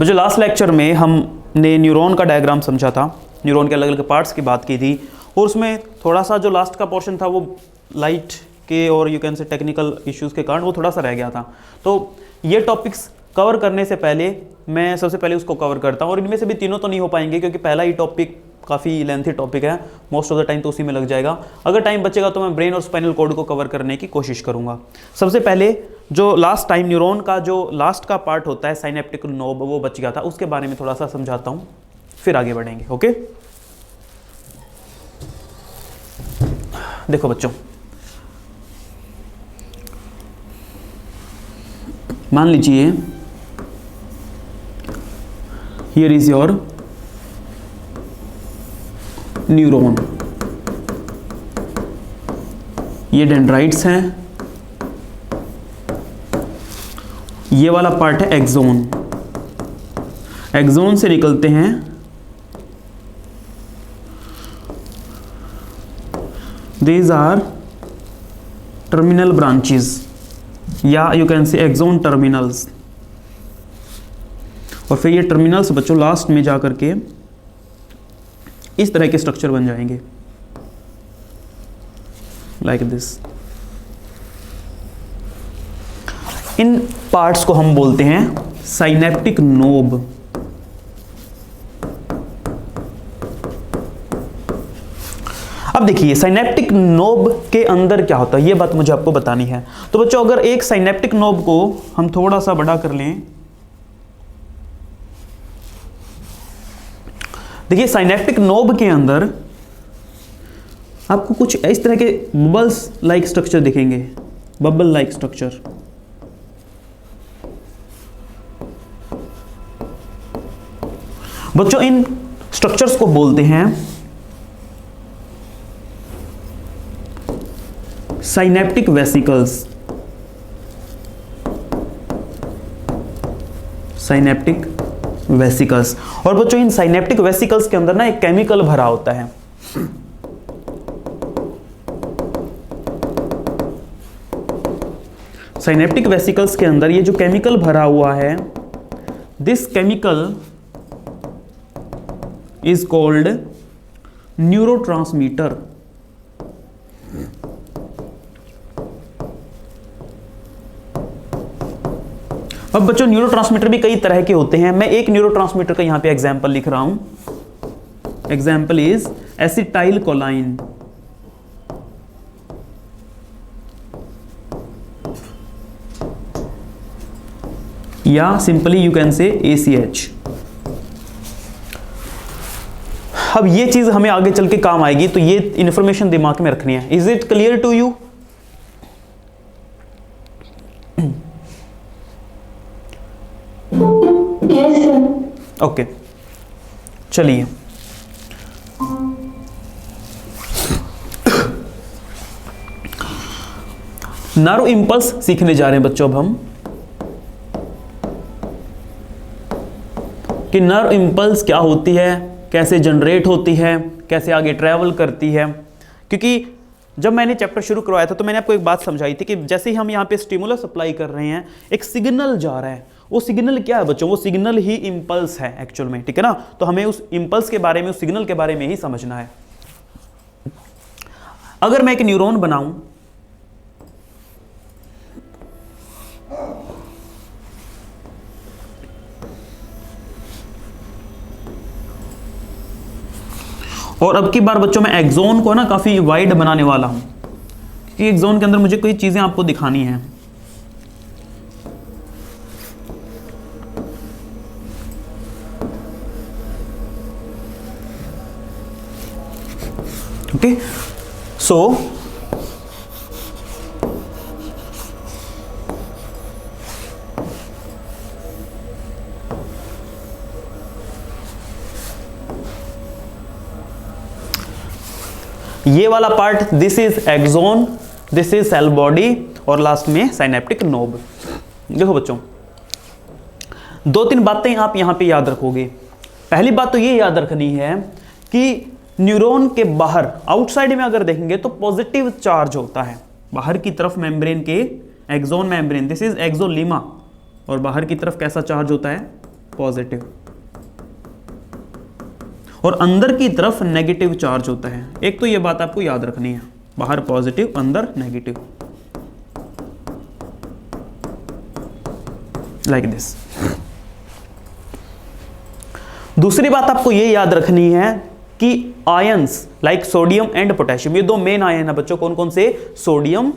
मुझे last lecture में हमने न्यूरॉन का डायग्राम समझा था, न्यूरॉन के अलग अलग पार्ट्स की बात की थी, और उसमें थोड़ा सा जो लास्ट का पोर्शन था वो लाइट के और यू कैन से टेक्निकल इश्यूज़ के कारण वो थोड़ा सा रह गया था। तो ये टॉपिक्स कवर करने से पहले मैं सबसे पहले उसको कवर करता हूँ, और इनमें से भी तीनों तो नहीं हो पाएंगे क्योंकि पहला ही टॉपिक काफ़ी लेंथी टॉपिक है, मोस्ट ऑफ द टाइम तो उसी में लग जाएगा। अगर टाइम बचेगा तो मैं ब्रेन और स्पाइनल कॉर्ड को कवर करने की कोशिश करूँगा। सबसे पहले जो लास्ट टाइम न्यूरॉन का जो लास्ट का पार्ट होता है साइनेप्टिक नोब, वो बच गया था, उसके बारे में थोड़ा सा समझाता हूँ, फिर आगे बढ़ेंगे। ओके, देखो बच्चों, मान लीजिए हियर इज योर न्यूरॉन, ये डेंड्राइट्स हैं, ये वाला पार्ट है एक्सोन, एक्सोन से निकलते हैं दीज आर टर्मिनल ब्रांचेस, या you can say axon terminals, और फिर ये टर्मिनल्स बच्चों लास्ट में जाकर के इस तरह के स्ट्रक्चर बन जाएंगे, लाइक दिस। इन पार्ट्स को हम बोलते हैं साइनेप्टिक नोब। अब देखिए साइनेप्टिक नोब के अंदर क्या होता है, ये बात मुझे आपको बतानी है। तो बच्चों अगर एक साइनेप्टिक नोब को हम थोड़ा सा बड़ा कर लें, देखिए साइनेप्टिक नोब के अंदर आपको कुछ इस तरह के बबल्स लाइक स्ट्रक्चर दिखेंगे, बबल लाइक स्ट्रक्चर। बच्चों इन स्ट्रक्चर्स को बोलते हैं साइनेप्टिक वेसिकल्स, साइनेप्टिक वेसिकल्स। और बच्चों इन साइनेप्टिक वेसिकल्स के अंदर ना एक केमिकल भरा होता है, साइनेप्टिक वेसिकल्स के अंदर ये जो केमिकल भरा हुआ है, this chemical is called neurotransmitter. अब बच्चों न्यूरोट्रांसमीटर भी कई तरह के होते हैं, मैं एक न्यूरोट्रांसमीटर का यहां पे एग्जांपल लिख रहा हूं। एग्जांपल इज एसिटाइल कोलाइन, या सिंपली यू कैन से ACH। अब ये चीज हमें आगे चल के काम आएगी, तो ये इंफॉर्मेशन दिमाग में रखनी है। Is it clear to you? Okay, चलिए नर्व इंपल्स सीखने जा रहे हैं बच्चों अब हम, कि नर्व इंपल्स क्या होती है, कैसे जनरेट होती है, कैसे आगे ट्रैवल करती है। क्योंकि जब मैंने चैप्टर शुरू करवाया था तो मैंने आपको एक बात समझाई थी कि जैसे ही हम यहाँ पे स्टिमुलस अप्लाई कर रहे हैं, एक सिग्नल जा रहा है। वो सिग्नल क्या है बच्चों? वो सिग्नल ही इंपल्स है एक्चुअल में, ठीक है ना। तो हमें उस इंपल्स के बारे में, उस सिग्नल के बारे में ही समझना है। अगर मैं एक न्यूरॉन बनाऊं, और अब की बार बच्चों मैं एक्सोन को ना काफी वाइड बनाने वाला हूं, क्योंकि एक्सोन के अंदर मुझे कोई चीजें आपको दिखानी है। ओके, सो ये वाला part, this is axon, this is cell body, और लास्ट में साइनेप्टिक नोब। देखो बच्चों, दो तीन बातें आप यहां पे याद रखोगे। पहली बात तो ये याद रखनी है कि न्यूरॉन के बाहर, आउटसाइड में अगर देखेंगे तो पॉजिटिव चार्ज होता है। बाहर की तरफ मेम्ब्रेन के, एक्सोन मेम्ब्रेन, दिस इज एक्सोलीमा, और बाहर की तरफ कैसा चार्ज होता है? पॉजिटिव और अंदर की तरफ नेगेटिव चार्ज होता है। एक तो ये बात आपको याद रखनी है, बाहर पॉजिटिव अंदर नेगेटिव, लाइक दिस। दूसरी बात आपको ये याद रखनी है कि ions like sodium and potassium, ये दो मेन आयन है बच्चों, कौन कौन से, sodium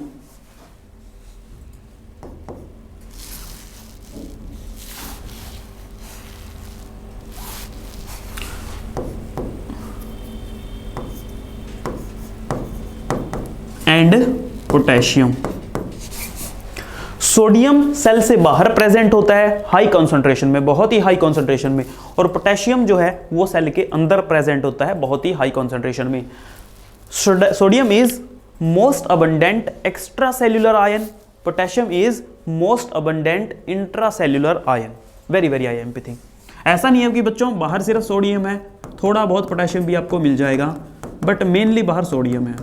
and potassium. Sodium cell से बाहर प्रेजेंट होता है हाई कॉन्सेंट्रेशन में, बहुत ही हाई कॉन्सेंट्रेशन में, और पोटेशियम जो है वो सेल के अंदर प्रेजेंट होता है बहुत ही हाई कॉन्सेंट्रेशन में। Sodium is most abundant extra cellular ion, potassium is most abundant intracellular ion. Very very IMP thing. ऐसा नहीं है कि बच्चों बाहर सिर्फ सोडियम है, थोड़ा बहुत पोटेशियम भी आपको मिल जाएगा, बट मेनली बाहर सोडियम है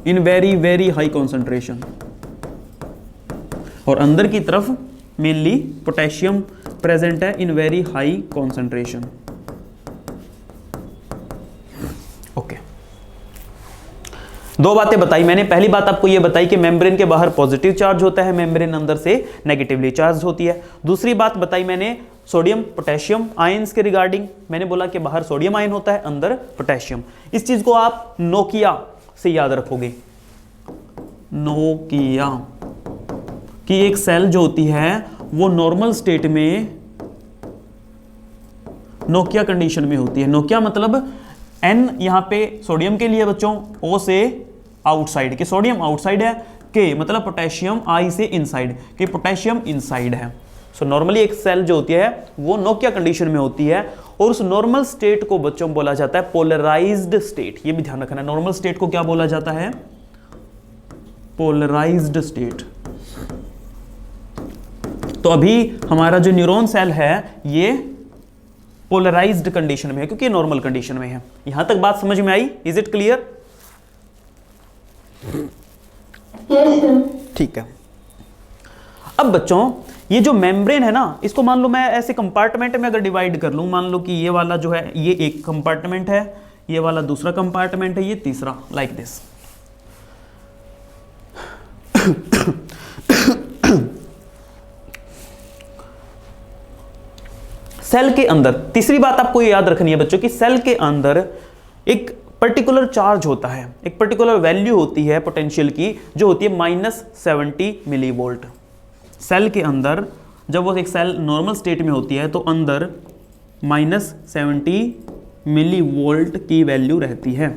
in very very high concentration, और अंदर की तरफ मेनली पोटेशियम प्रेजेंट है in very high concentration. Okay, दो बातें बताई मैंने। पहली बात आपको यह बताई कि मेम्ब्रेन के बाहर पॉजिटिव चार्ज होता है, मेम्ब्रेन अंदर से नेगेटिवली चार्ज होती है। दूसरी बात बताई मैंने सोडियम पोटेशियम आयंस के रिगार्डिंग, मैंने बोला कि बाहर सोडियम आयन होता है, अंदर पोटेशियम। इस चीज को आप नोकिया से याद रखोगे, नोकिया कि एक सेल जो होती है वो नॉर्मल स्टेट में नोकिया कंडीशन में होती है। नोकिया मतलब N यहां पे सोडियम के लिए बच्चों, O से आउटसाइड, कि सोडियम आउटसाइड है, K मतलब पोटेशियम, I से इनसाइड, कि पोटेशियम इनसाइड है। सो नॉर्मली एक सेल जो होती है वो नोकिया कंडीशन में होती है, और उस नॉर्मल स्टेट को बच्चों बोला जाता है पोलराइज्ड स्टेट। ये भी ध्यान रखना है, नॉर्मल स्टेट को क्या बोला जाता है, पोलराइज्ड स्टेट। तो अभी हमारा जो न्यूरॉन सेल है ये पोलराइज्ड कंडीशन में है, क्योंकि नॉर्मल कंडीशन में है। यहां तक बात समझ में आई? Is it clear? ठीक है। अब बच्चों ये जो मेम्ब्रेन है ना, इसको मान लो मैं ऐसे कंपार्टमेंट में अगर डिवाइड कर लूं, मान लो कि ये वाला जो है ये एक कंपार्टमेंट है, ये वाला दूसरा कंपार्टमेंट है, ये तीसरा, लाइक दिस। सेल के अंदर तीसरी बात आपको ये याद रखनी है बच्चों कि सेल के अंदर एक पर्टिकुलर चार्ज होता है, एक पर्टिकुलर वैल्यू होती है पोटेंशियल की, जो होती है -70 मिलीवोल्ट। सेल के अंदर जब वो एक सेल नॉर्मल स्टेट में होती है तो अंदर -70 मिलीवोल्ट की वैल्यू रहती है।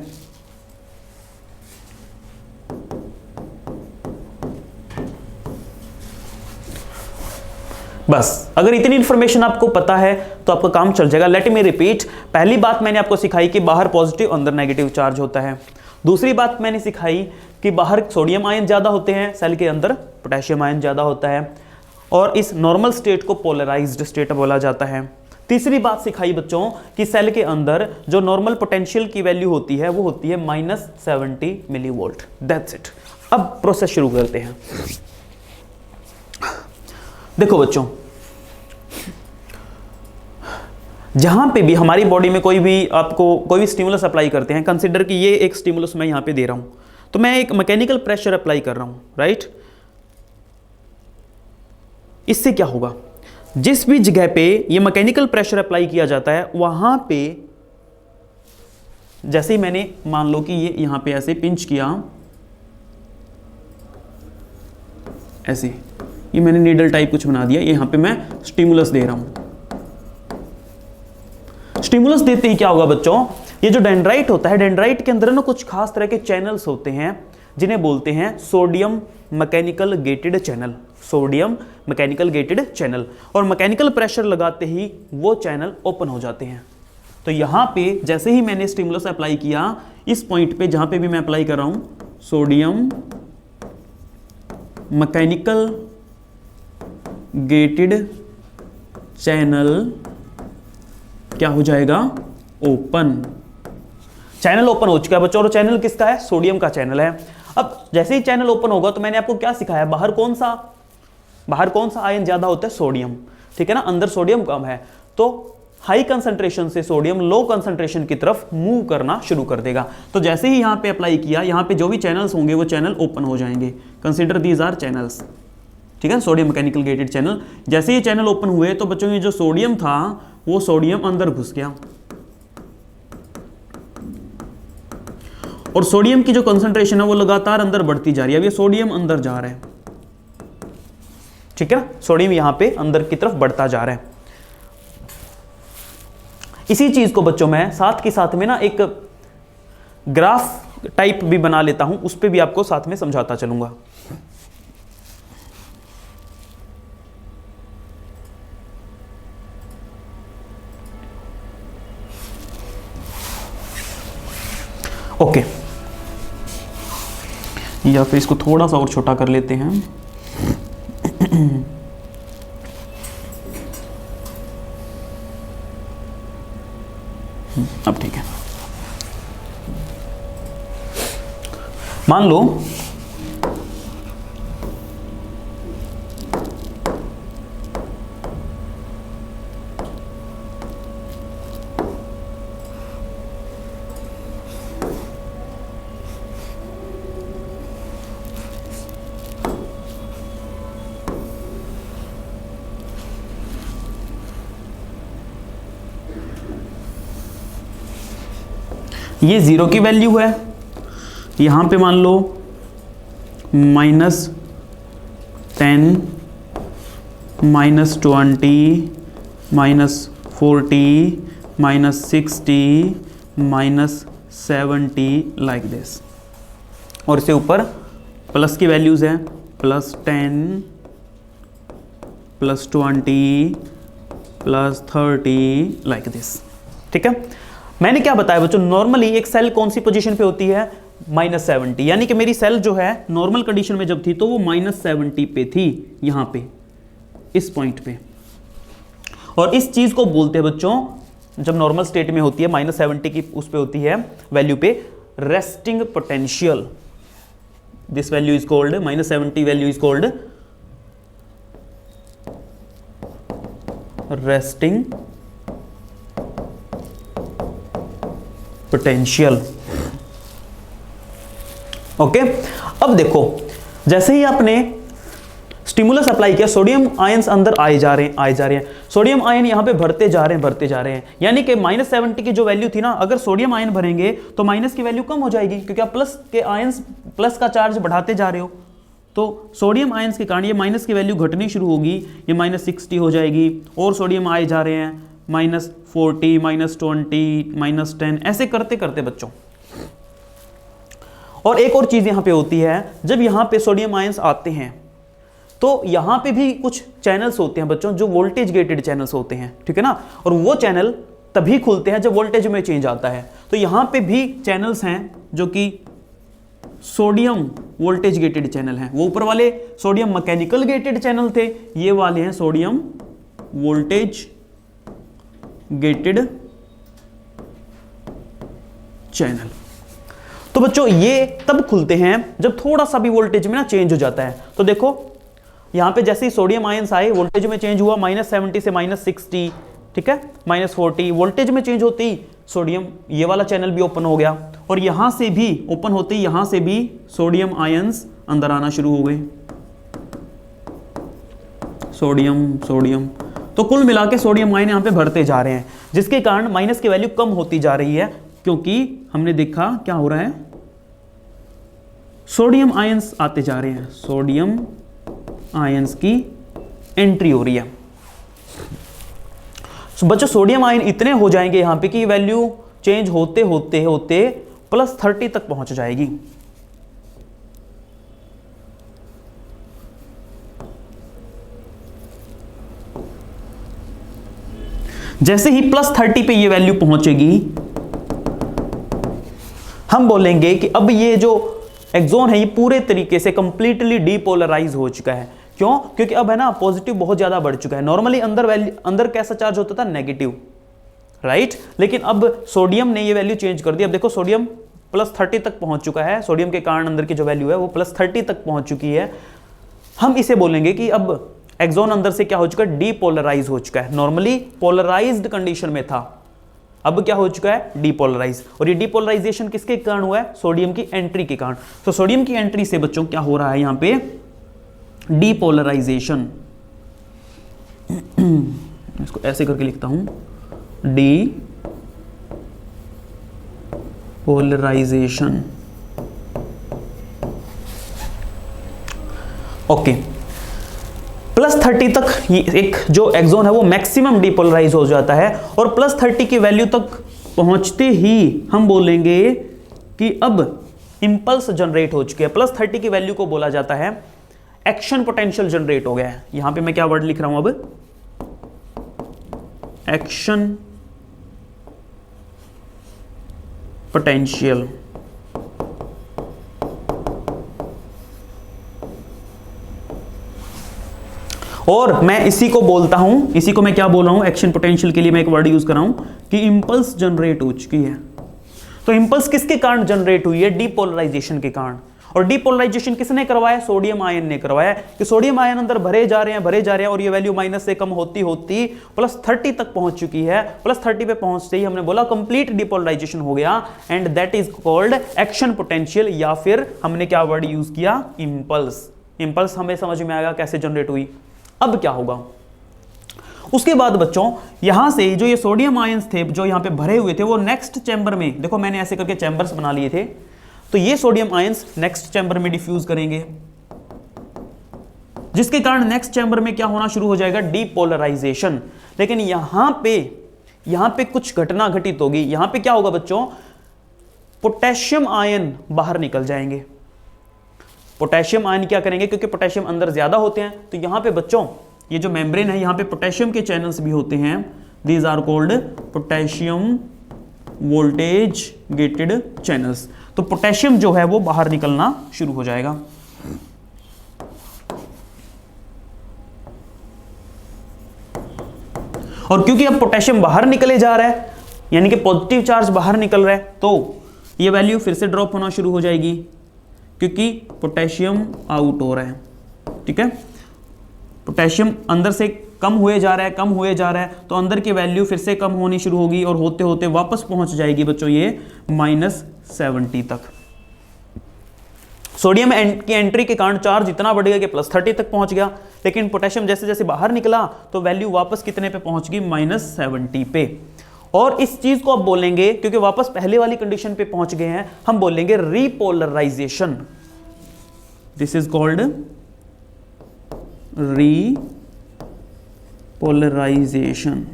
बस अगर इतनी इंफॉर्मेशन आपको पता है तो आपका काम चल जाएगा। Let me repeat. पहली बात मैंने आपको सिखाई कि बाहर पॉजिटिव अंदर नेगेटिव चार्ज होता है। दूसरी बात मैंने सिखाई कि बाहर सोडियम आयन ज़्यादा होते हैं, सेल के अंदर पोटेशियम आयन ज़्यादा होता है, और इस नॉर्मल स्टेट को पोलराइज्ड स्टेट बोला जाता है। तीसरी बात सिखाई बच्चों कि सेल के अंदर जो नॉर्मल पोटेंशियल की वैल्यू होती है वो होती है -70 मिलीवोल्ट। That's it. अब प्रोसेस शुरू करते हैं। देखो बच्चों, जहां पे भी हमारी बॉडी में कोई भी आपको कोई भी स्टिमुलस अप्लाई करते हैं, कंसिडर कि ये एक स्टिमुलस मैं यहां पे दे रहा हूं, तो मैं एक मैकेनिकल प्रेशर अप्लाई कर रहा हूं, राइट। इससे क्या होगा, जिस भी जगह पे ये मैकेनिकल प्रेशर अप्लाई किया जाता है वहां पे जैसे ही मैंने मान लो कि ये यहां पे ऐसे पिंच किया, ऐसे ये मैंने नीडल टाइप कुछ बना दिया, यहां पे मैं स्टिमुलस दे रहा हूं। स्टिमुलस देते ही क्या होगा बच्चों, ये जो डेंड्राइट होता है, डेंड्राइट के अंदर ना कुछ खास तरह के चैनल्स होते हैं जिन्हें बोलते हैं sodium mechanical gated channel. Sodium mechanical gated channel, और मैकेनिकल प्रेशर लगाते ही वो चैनल ओपन हो जाते हैं। तो यहां पे जैसे ही मैंने स्टिमुलस अप्लाई किया, इस पॉइंट पे जहां पे भी मैं अप्लाई कर रहा हूं, सोडियम मैकेनिकल गेटेड चैनल क्या हो जाएगा, ओपन। चैनल ओपन हो चुका है बच्चों, और चैनल किसका है, सोडियम का चैनल है। अब जैसे ही चैनल ओपन होगा तो मैंने आपको क्या सिखाया, बाहर कौन सा आयन ज्यादा होता है, सोडियम। ठीक है ना, अंदर सोडियम कम है, तो हाई कंसंट्रेशन से सोडियम लो कंसंट्रेशन की तरफ मूव करना शुरू कर देगा। तो जैसे ही यहां पे अप्लाई किया, यहां पे जो भी चैनल्स होंगे वो चैनल ओपन हो जाएंगे। कंसीडर दीज आर चैनल्स, ठीक है, सोडियम मैकेनिकल गेटेड चैनल। जैसे ही चैनल ओपन हुए तो बच्चों ये जो सोडियम था वो सोडियम अंदर घुस गया, और सोडियम की जो कंसंट्रेशन है वो लगातार अंदर बढ़ती जा रही है। अब ये सोडियम अंदर जा रहा है, ठीक है ना, सोडियम यहां पे अंदर की तरफ बढ़ता जा रहा है। इसी चीज को बच्चों मैं साथ के साथ में ना एक ग्राफ टाइप भी बना लेता हूं, उस पे भी आपको साथ में समझाता चलूंगा। ओके, या फिर इसको थोड़ा सा और छोटा कर लेते हैं। अब ठीक है, मान लो ये 0 की वैल्यू है, यहां पे मान लो -10, -20, -40, -60, -70 लाइक दिस। और इससे ऊपर प्लस की वैल्यूज हैं, +10, +20, +30 लाइक दिस, ठीक है। मैंने क्या बताया बच्चों, नॉर्मली एक सेल कौन सी पोजीशन पे होती है, -70, यानी कि मेरी सेल जो है नॉर्मल कंडीशन में जब थी तो वो -70 पे थी, यहां पे इस पॉइंट पे। और इस चीज को बोलते हैं बच्चों, जब नॉर्मल स्टेट में होती है -70 की उस पे होती है वैल्यू पे, resting potential. This value is called, -70 value is called resting potential. Okay, अब देखो जैसे ही आपने स्टिमुलस अप्लाई किया, सोडियम आयंस अंदर आए जा रहे हैं, सोडियम आयन यहां पे बढ़ते जा रहे हैं, यानी कि -70 की जो वैल्यू थी ना, अगर सोडियम आयन भरेंगे तो माइनस की वैल्यू कम हो जाएगी, क्योंकि आप प्लस के आयंस, प्लस का चार्ज बढ़ाते जा रहे हो। तो सोडियम आयंस के कारण ये माइनस की वैल्यू घटनी शुरू होगी, ये -60 हो जाएगी, और सोडियम आए जा रहे हैं, -40, -20, -10, ऐसे करते करते बच्चों। और एक और चीज यहां पे होती है, जब यहां पे सोडियम आयंस आते हैं तो यहां पे भी कुछ चैनल्स होते हैं बच्चों, जो वोल्टेज गेटेड चैनल्स होते हैं, ठीक है ना, और वो चैनल तभी खुलते हैं जब वोल्टेज में चेंज आता है। तो यहां पे भी चैनल्स हैं जो कि सोडियम वोल्टेज गेटेड चैनल हैं। वो ऊपर वाले सोडियम मैकेनिकल गेटेड चैनल थे, ये वाले हैं सोडियम वोल्टेज गेटेड चैनल। तो बच्चों ये तब खुलते हैं जब थोड़ा सा भी वोल्टेज में ना चेंज हो जाता है। तो देखो यहां पे जैसे ही सोडियम आयंस आए, वोल्टेज में चेंज हुआ, -70 से -60, ठीक है, -40, वोल्टेज में चेंज होती ही सोडियम ये वाला चैनल भी ओपन हो गया, और यहां से भी ओपन होते ही यहां से भी सोडियम आयंस अंदर आना शुरू हो गए, सोडियम। तो कुल मिला के सोडियम आयन यहां पे बढ़ते जा रहे हैं, जिसके कारण माइनस की वैल्यू कम होती जा रही है, क्योंकि हमने देखा क्या हो रहा है, सोडियम आयंस आते जा रहे हैं, सोडियम आयंस की एंट्री हो रही है। बच्चों सोडियम आयन इतने हो जाएंगे यहां पे कि वैल्यू चेंज होते होते होते +30 तक पहुंच जाएगी। जैसे ही +30 पे ये वैल्यू पहुंचेगी, हम बोलेंगे कि अब ये जो एक्सोन है ये पूरे तरीके से कंप्लीटली डीपोलराइज हो चुका है। क्यों? क्योंकि अब है ना पॉजिटिव बहुत ज्यादा बढ़ चुका है। नॉर्मली अंदर कैसा चार्ज होता था, नेगेटिव, राइट, लेकिन अब सोडियम ने ये वैल्यू चेंज कर दी। अब देखो सोडियम +30 तक पहुंच चुका है, सोडियम के कारण अंदर की जो वैल्यू है वो +30 तक पहुंच चुकी है। हम इसे बोलेंगे कि अब एक्सॉन अंदर से क्या हो चुका है, डीपोलराइज हो चुका है। नॉर्मली पोलराइज्ड कंडीशन में था, अब क्या हो चुका है, डीपोलराइज। और ये डीपोलराइजेशन किसके कारण हुआ है, सोडियम की एंट्री के कारण। तो सोडियम की एंट्री से बच्चों क्या हो रहा है यहां पे, डीपोलराइजेशन। इसको ऐसे करके लिखता हूं, डीपोलराइजेशन। ओके, +30 तक ये एक जो एक्सॉन है वो मैक्सिमम डीपोलराइज हो जाता है, और +30 की वैल्यू तक पहुंचते ही हम बोलेंगे कि अब इंपल्स जनरेट हो चुके हैं। +30 की वैल्यू को बोला जाता है एक्शन पोटेंशियल जनरेट हो गया है। यहां पे मैं क्या वर्ड लिख रहा हूं अब, एक्शन पोटेंशियल। और मैं इसी को बोलता हूं, इसी को मैं क्या बोल रहा हूं, एक्शन पोटेंशियल के लिए मैं एक वर्ड यूज कर रहा हूं कि इंपल्स जनरेट हो चुकी है। तो इंपल्स किसके कारण जनरेट हुई है, डीपोलराइजेशन के कारण। और डीपोलराइजेशन किसने करवाया, सोडियम आयन ने करवाया, कि सोडियम आयन अंदर भरे जा रहे हैं और ये वैल्यू माइनस से कम होती होती +30 तक पहुंच चुकी है। +30 पे पहुंचते ही हमने बोला कंप्लीट डीपोलराइजेशन हो गया, and that is called action potential, या फिर हमने क्या वर्ड यूज किया, इंपल्स। इंपल्स हमें समझ में आएगा कैसे जनरेट हुई। अब क्या होगा, उसके बाद बच्चों यहां से जो ये सोडियम आयंस थे जो यहां पे भरे हुए थे, वो नेक्स्ट चैम्बर में, देखो मैंने ऐसे करके चैम्बर्स बना लिए थे, तो ये सोडियम आयंस नेक्स्ट चैम्बर में डिफ्यूज करेंगे, जिसके कारण नेक्स्ट चैम्बर में क्या होना शुरू हो जाएगा, डीपोलराइजेशन। लेकिन यहां पे कुछ घटना घटित होगी। यहां पे क्या होगा बच्चों, पोटेशियम आयन बाहर निकल जाएंगे। पोटेशियम आयन क्या करेंगे, क्योंकि पोटेशियम अंदर ज्यादा होते हैं, तो यहां पे बच्चों ये जो मेम्ब्रेन है यहां पे पोटेशियम के चैनल्स भी होते हैं, these are called potassium voltage gated channels. तो पोटेशियम जो है वो बाहर निकलना शुरू हो जाएगा। और क्योंकि अब पोटेशियम बाहर निकले जा रहा है, यानी कि पॉजिटिव चार्ज बाहर निकल रहा है, तो ये वैल्यू फिर से ड्रॉप होना शुरू हो जाएगी, क्योंकि पोटेशियम आउट हो रहा है। ठीक है, पोटेशियम अंदर से कम हुए जा रहा है, तो अंदर की वैल्यू फिर से कम होनी शुरू होगी, और होते होते वापस पहुंच जाएगी बच्चों ये -70 तक। सोडियम की एंट्री के कारण चार्ज इतना बढ़ गया कि +30 तक पहुंच गया, लेकिन पोटेशियम जैसे जैसे बाहर निकला तो वैल्यू वापस कितने पे पहुंच गई, -70 पे। और इस चीज को अब बोलेंगे, क्योंकि वापस पहले वाली कंडीशन पे पहुंच गए हैं, हम बोलेंगे repolarisation. This is called repolarisation.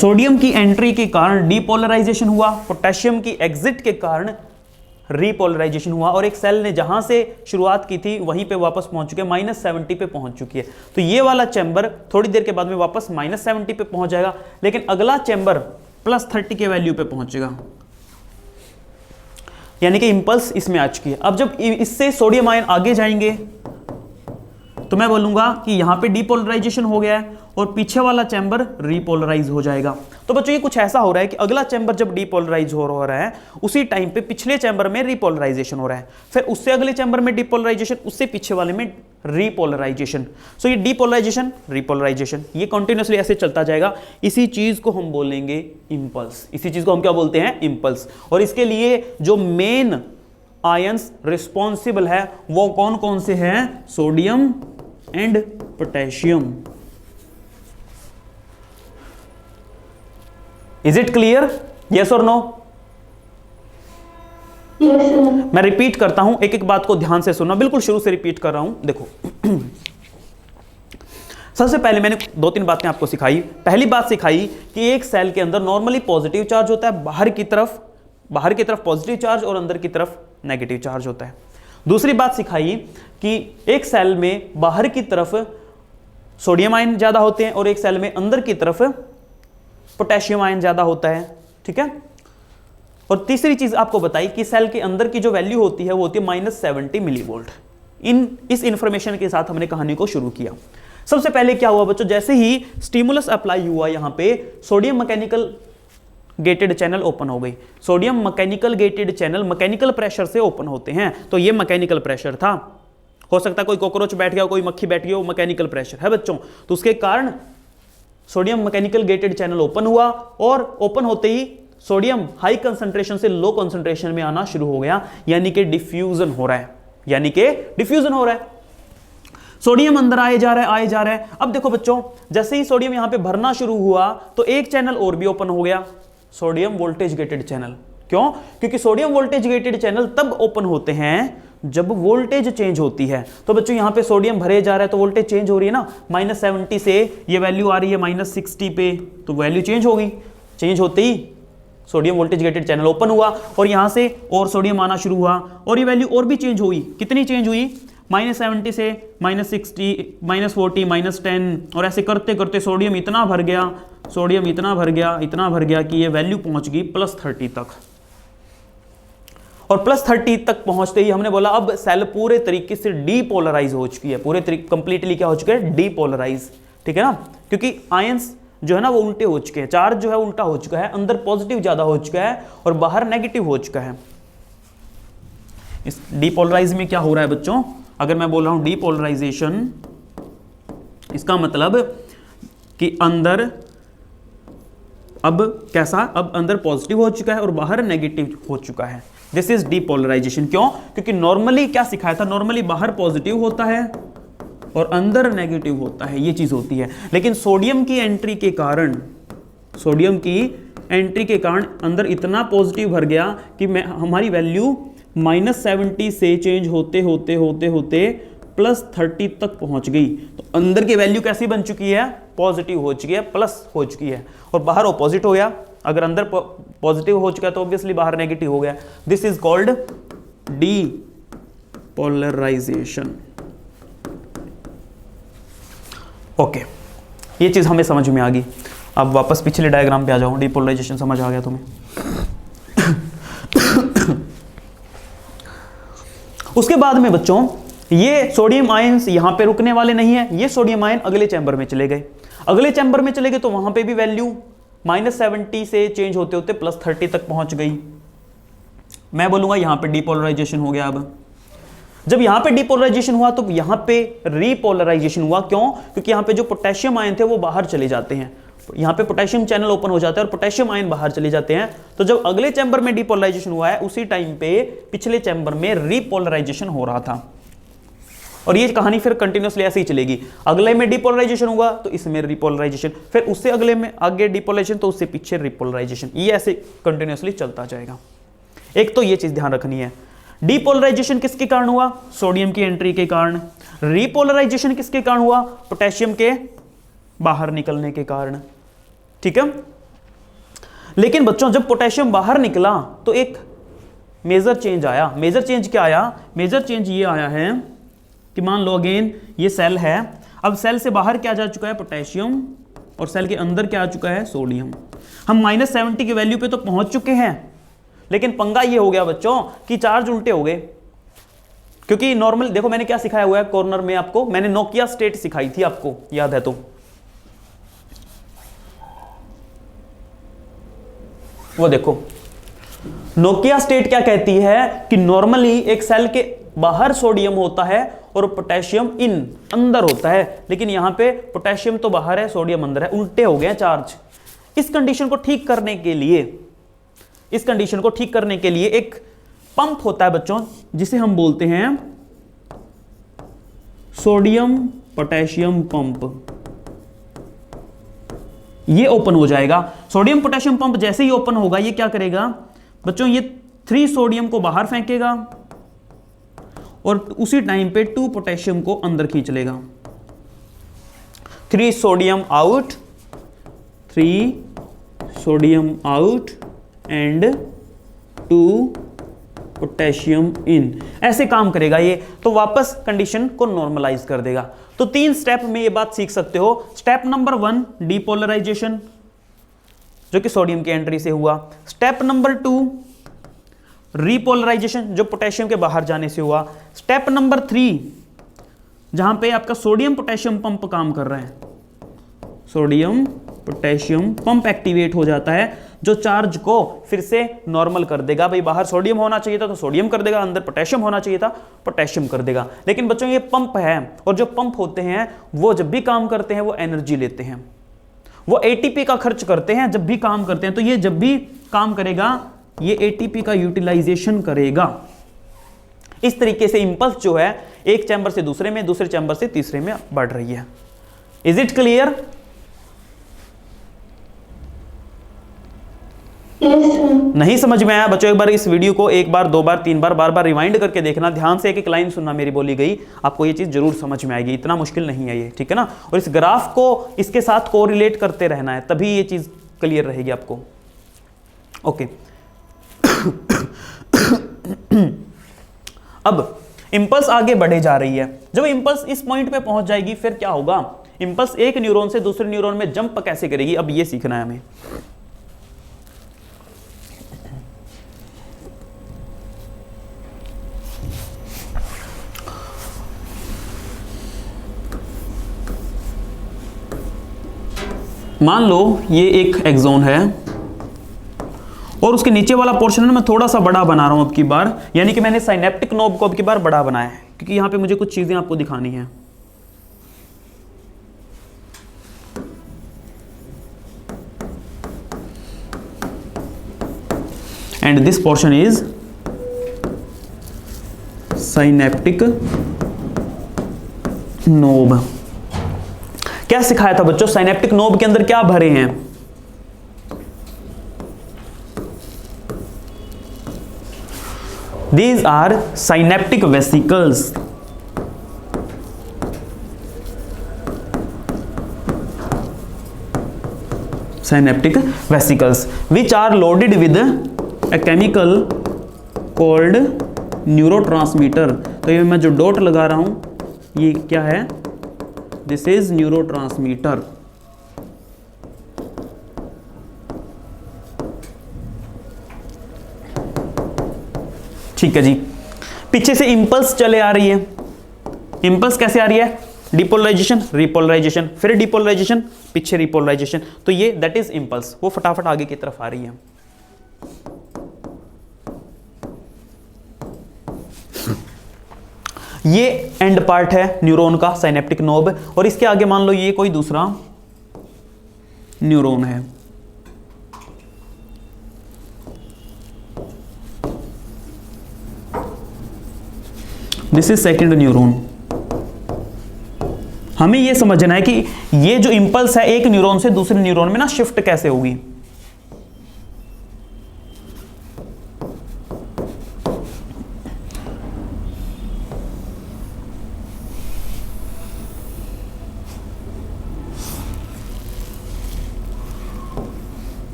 Sodium की एंट्री के कारण डीपोलराइजेशन हुआ, पोटेशियम की एग्जिट के कारण रीपोलराइजेशन हुआ, और एक सेल ने जहां से शुरुआत की थी वहीं पे वापस पहुंच चुके, -70 पे पहुंच चुकी है। तो ये वाला चैम्बर थोड़ी देर के बाद में वापस -70 पे पहुंच जाएगा, लेकिन अगला चैम्बर +30 के वैल्यू पे पहुंचेगा, यानी कि इंपल्स इसमें आ चुकी है। अब जब इससे सोडियम आयन आगे जाएंगे तो मैं बोलूंगा कि यहां पे डीपोलराइजेशन हो गया है और पीछे वाला चैम्बर रीपोलराइज हो जाएगा। तो बच्चों ये कुछ ऐसा हो रहा है कि अगला चैम्बर जब डीपोलराइज हो रहा है, उसी टाइम पे पिछले चैम्बर में रीपोलराइजेशन हो रहा है, फिर उससे अगले चैम्बर में डीपोलराइजेशन, उससे पीछे वाले में रीपोलराइजेशन। सो ये डीपोलराइजेशन, रीपोलराइजेशन, ये कंटिन्यूअसली ऐसे चलता जाएगा। इसी चीज को हम बोलेंगे इंपल्स। इसी चीज को हम क्या बोलते हैं, इंपल्स। और इसके लिए जो मेन आयंस रिस्पॉन्सिबल है वो कौन कौन से हैं, sodium and potassium. Is it clear, yes और नो? मैं रिपीट करता हूं, एक एक बात को ध्यान से सुनना, बिल्कुल शुरू से रिपीट कर रहा हूं। देखो सबसे पहले मैंने 2-3 बातें आपको सिखाई। पहली बात सिखाई कि एक सेल के अंदर नॉर्मली पॉजिटिव चार्ज होता है, बाहर की तरफ पॉजिटिव चार्ज और अंदर की तरफ नेगेटिव चार्ज होता है। दूसरी बात सिखाई कि एक सेल में बाहर की तरफ सोडियम आयन ज्यादा होते हैं और एक सेल में अंदर की तरफ पोटेशियम आयन ज्यादा होता है। ठीक है, और तीसरी चीज आपको बताई कि सेल के अंदर की जो वैल्यू होती है वो होती है -70 मिलीवोल्ट। इस इंफॉर्मेशन के साथ हमने कहानी को शुरू किया। सबसे पहले क्या हुआ बच्चों, जैसे ही स्टिमुलस अप्लाई हुआ, यहां पे sodium mechanical gated channel open हो गई। Sodium mechanical gated channel mechanical pressure से ओपन होते हैं, तो ये मैकेनिकल प्रेशर था, हो सकता है कोई कॉकरोच बैठ गया हो, कोई मक्खी बैठ गई हो, मैकेनिकल प्रेशर है बच्चों, तो उसके कारण sodium mechanical gated channel open हुआ और ओपन होते ही सोडियम हाई कंसंट्रेशन से लो कंसंट्रेशन में आना शुरू हो गया, यानी कि डिफ्यूजन हो रहा है, यानी कि डिफ्यूजन हो रहा है। सोडियम अंदर आए जा रहा है, आए जा रहा है। अब देखो बच्चों, जैसे ही सोडियम यहां पे भरना शुरू हुआ तो एक चैनल और भी ओपन हो गया, सोडियम वोल्टेज गेटेड चैनल। क्यों? क्योंकि सोडियम वोल्टेज गेटेड चैनल तब ओपन होते हैं जब वोल्टेज चेंज होती है। तो बच्चों यहां पे सोडियम भरे जा रहा है तो वोल्टेज चेंज हो रही है ना, -70 से ये वैल्यू आ रही है -60 पे, तो वैल्यू चेंज होगी। चेंज होते ही sodium voltage gated channel open हुआ और यहां से और सोडियम आना शुरू हुआ और ये वैल्यू और भी चेंज हुई। कितनी चेंज हुई? -70 से -60, -40, -10 और ऐसे करते करते सोडियम इतना भर गया, सोडियम इतना भर गया, इतना भर गया कि ये वैल्यू पहुंच गई +30 तक। और +30 तक पहुंचते ही हमने बोला अब सेल पूरे तरीके से डीपोलराइज हो चुकी है, पूरे तरीके कंप्लीटली क्या हो चुके हैं? डीपोलराइज। ठीक है ना, क्योंकि आयंस जो है ना वो उल्टे हो चुके हैं, चार्ज जो है उल्टा हो चुका है, अंदर पॉजिटिव ज्यादा हो चुका है और बाहर नेगेटिव हो चुका है। इस डीपोलराइज में क्या हो रहा है बच्चों? अगर मैं बोल रहा हूं डीपोलराइजेशन, इसका मतलब कि अंदर अब कैसा? अब अंदर पॉजिटिव हो चुका है और बाहर नेगेटिव हो चुका है। This is depolarisation. क्यों? क्योंकि नॉर्मली क्या सिखाया था? नॉर्मली बाहर पॉजिटिव होता है और अंदर नेगेटिव होता है, ये चीज होती है। लेकिन सोडियम की एंट्री के कारण, सोडियम की एंट्री के कारण अंदर इतना पॉजिटिव भर गया कि हमारी वैल्यू -70 से चेंज होते होते होते होते +30 तक पहुंच गई। तो अंदर की वैल्यू कैसी बन चुकी है? पॉजिटिव हो चुकी है, प्लस हो चुकी है और बाहर ऑपोजिट हो गया। अगर अंदर पॉजिटिव हो चुका है तो ऑब्वियसली बाहर नेगेटिव हो गया। This is called depolarisation. Okay, ये चीज हमें समझ में आ गई। अब वापस पिछले डायग्राम पे आ जाओ। डीपोलराइजेशन समझ आ गया तुम्हें? उसके बाद में बच्चों ये सोडियम आयंस यहां पे रुकने वाले नहीं है, ये सोडियम आयन अगले चैम्बर में चले गए। अगले चैम्बर में चले गए तो वहां पे भी वैल्यू -70 से चेंज होते होते +30 तक पहुंच गई। मैं बोलूंगा यहां पे डीपोलराइजेशन हो गया। अब जब यहां पे डीपोलराइजेशन हुआ तो यहां पे रीपोलराइजेशन हुआ। क्यों? क्योंकि यहां पे जो पोटेशियम आयन थे वो बाहर चले जाते हैं, यहां पे पोटेशियम चैनल ओपन हो जाता है और पोटेशियम आयन बाहर चले जाते हैं। तो जब अगले चैम्बर में डीपोलराइजेशन हुआ है उसी टाइम पे पिछले चैम्बर में रीपोलराइजेशन हो रहा था। और ये कहानी फिर कंटिन्यूअसली ऐसे ही चलेगी। अगले में डीपोलराइजेशन होगा तो इसमें रिपोलराइजेशन, फिर उससे अगले में आगे डीपोलराइजेशन तो उससे पीछे रिपोलराइजेशन, ये ऐसे कंटिन्यूअसली चलता जाएगा। एक तो ये चीज ध्यान रखनी है। डीपोलराइजेशन किसके कारण हुआ? सोडियम की एंट्री के कारण। रिपोलराइजेशन किसके कारण हुआ? पोटेशियम के बाहर निकलने के कारण। ठीक है। लेकिन बच्चों जब पोटेशियम बाहर निकला तो एक मेजर चेंज आया। मेजर चेंज क्या आया? मेजर चेंज ये आया है कि मान लो अगेन ये सेल है, अब सेल से बाहर क्या जा चुका है? पोटेशियम, और सेल के अंदर क्या आ चुका है? सोडियम। हम -70 की वैल्यू पे तो पहुंच चुके हैं, लेकिन पंगा ये हो गया बच्चों कि चार्ज उल्टे हो गए। क्योंकि नॉर्मल देखो मैंने क्या सिखाया हुआ है कॉर्नर में आपको, मैंने नोकिया स्टेट सिखाई थी, आपको याद है तो? वो देखो नोकिया स्टेट क्या कहती है कि नॉर्मली एक सेल के बाहर सोडियम होता है और पोटेशियम अंदर होता है, लेकिन यहां पे पोटेशियम तो बाहर है, सोडियम अंदर है, उल्टे हो गए चार्ज। इस कंडीशन को ठीक करने के लिए, इस कंडीशन को ठीक करने के लिए एक पंप होता है बच्चों जिसे हम बोलते हैं सोडियम पोटेशियम पंप। ये ओपन हो जाएगा। सोडियम पोटेशियम पंप जैसे ही ओपन होगा ये क्या करेगा बच्चों? ये 3 सोडियम को बाहर फेंकेगा और उसी टाइम पे 2 पोटेशियम को अंदर खींच लेगा। 3 sodium out, 3 sodium out and 2 potassium in, ऐसे काम करेगा ये। तो वापस कंडीशन को नॉर्मलाइज कर देगा। तो 3 स्टेप में ये बात सीख सकते हो। स्टेप नंबर 1 डीपोलराइजेशन जो कि सोडियम की एंट्री से हुआ। स्टेप नंबर 2 रिपोलराइजेशन जो पोटेशियम के बाहर जाने से हुआ। स्टेप नंबर 3 जहां पे आपका सोडियम पोटेशियम पंप काम कर रहा है, सोडियम पोटेशियम पंप एक्टिवेट हो जाता है, जो चार्ज को फिर से नॉर्मल कर देगा। भाई बाहर सोडियम होना चाहिए था तो सोडियम कर देगा, अंदर पोटेशियम होना चाहिए था पोटेशियम कर देगा। लेकिन बच्चों ये पंप है, और जो पंप होते हैं वो जब भी काम करते हैं वो एनर्जी लेते हैं, वो एटीपी का खर्च करते हैं जब भी काम करते हैं। तो ये जब भी काम करेगा ये एटीपी का यूटिलाइजेशन करेगा। इस तरीके से इंपल्स जो है एक चैम्बर से दूसरे में, दूसरे चैम्बर से तीसरे में बढ़ रही है। Is it clear? नहीं समझ में आया बच्चों? एक बार इस वीडियो को एक बार, दो बार, तीन बार, बार बार रिवाइंड करके देखना, ध्यान से एक एक लाइन सुनना मेरी बोली गई, आपको ये चीज जरूर समझ में आएगी। इतना मुश्किल नहीं है ये, ठीक है ना। और इस ग्राफ को इसके साथ कोरिलेट करते रहना है, तभी ये चीज क्लियर रहेगी आपको। ओके अब इंपल्स आगे बढ़े जा रही है। जब इंपल्स इस पॉइंट पे पहुंच जाएगी फिर क्या होगा? इंपल्स एक न्यूरॉन से दूसरे न्यूरॉन में जंप कैसे करेगी, अब ये सीखना है हमें। मान लो ये एक एक्सोन है और उसके नीचे वाला पोर्शन है मैं थोड़ा सा बड़ा बना रहा हूं अब की बार, यानी कि मैंने साइनेप्टिक नोब को अब की बार बड़ा बनाया है, क्योंकि यहां पे मुझे कुछ चीजें आपको दिखानी है। And this portion is synaptic knob. क्या सिखाया था बच्चों? साइनेप्टिक नोब के अंदर क्या भरे हैं? These are synaptic vesicles. Synaptic vesicles which are loaded with a chemical called neurotransmitter. तो ये मैं जो डॉट लगा रहा हूं ये क्या है? This is neurotransmitter. ठीक है जी। पीछे से इंपल्स चले आ रही है। इंपल्स कैसे आ रही है? डिपोलराइजेशन, रिपोलराइजेशन, फिर डिपोलराइजेशन, पीछे रिपोलराइजेशन। तो ये दैट इज इंपल्स, वो फटाफट आगे की तरफ आ रही है। ये एंड पार्ट है न्यूरॉन का, साइनेप्टिक नोब, और इसके आगे मान लो ये कोई दूसरा न्यूरॉन है। This is second neuron. हमें यह समझना है कि ये जो इंपल्स है एक न्यूरॉन से दूसरे न्यूरॉन में ना शिफ्ट कैसे होगी।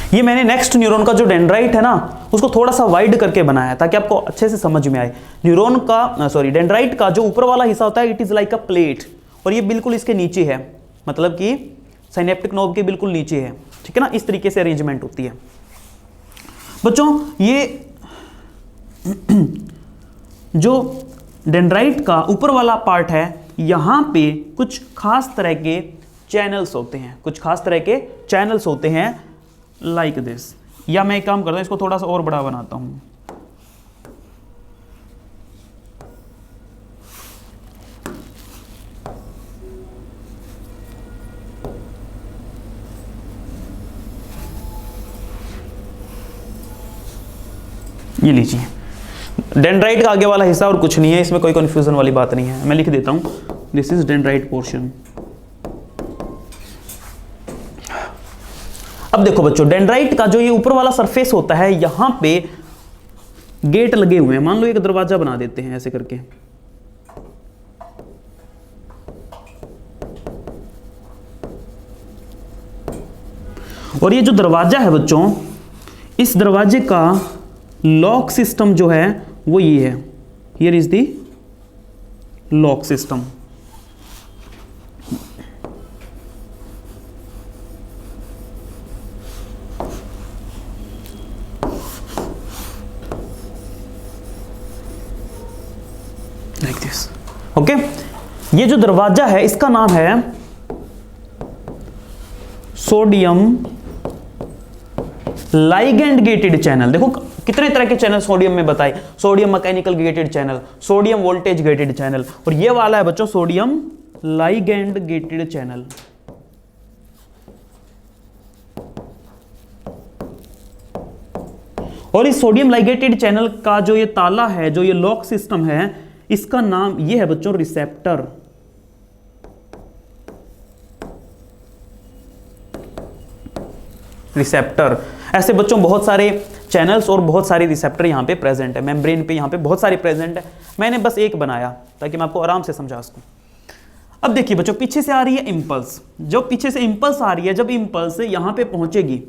ये मैंने नेक्स्ट न्यूरॉन का जो डेंड्राइट है ना उसको थोड़ा सा वाइड करके बनाया है ताकि आपको अच्छे से समझ में आए। न्यूरॉन का डेंड्राइट का जो ऊपर वाला हिस्सा होता है it is like a plate, और ये बिल्कुल इसके नीचे है, मतलब कि साइनेप्टिक नोब के बिल्कुल नीचे है, ठीक है ना। इस तरीके से अरेंजमेंट होती है बच्चों। ये जो डेंड्राइट का ऊपर वाला पार्ट है यहां पे कुछ खास तरह के चैनल्स होते हैं, कुछ खास तरह के चैनल्स होते हैं लाइक दिस। या मैं एक काम करता हूं इसको थोड़ा सा और बड़ा बनाता हूं। ये लीजिए डेंड्राइट का आगे वाला हिस्सा और कुछ नहीं है, इसमें कोई कंफ्यूजन वाली बात नहीं है। मैं लिख देता हूं दिस इज डेंड्राइट पोर्शन। अब देखो बच्चों डेंड्राइट का जो ये ऊपर वाला सरफेस होता है यहां पे गेट लगे हुए हैं। मान लो एक दरवाजा बना देते हैं ऐसे करके, और ये जो दरवाजा है बच्चों इस दरवाजे का लॉक सिस्टम जो है वो ये है। Here is the lock system. Like this, okay. ये जो दरवाजा है इसका नाम है सोडियम लाइगेंड गेटेड चैनल। देखो कितने तरह के चैनल सोडियम में बताए, sodium mechanical gated channel, sodium voltage gated channel, और ये वाला है बच्चों सोडियम लाइगेंड गेटेड चैनल। और इस सोडियम लाइगेटेड चैनल का जो ये ताला है, जो ये लॉक सिस्टम है, इसका नाम ये है बच्चों रिसेप्टर। रिसेप्टर। ऐसे बच्चों बहुत सारे चैनल्स और बहुत सारे रिसेप्टर यहां पे प्रेजेंट है, मेम्ब्रेन पे यहां पे बहुत सारे प्रेजेंट है। मैंने बस एक बनाया ताकि मैं आपको आराम से समझा सकूं। अब देखिए बच्चों, पीछे से आ रही है इंपल्स। जो पीछे से इंपल्स आ रही है, जब इंपल्स यहां पे पहुंचेगी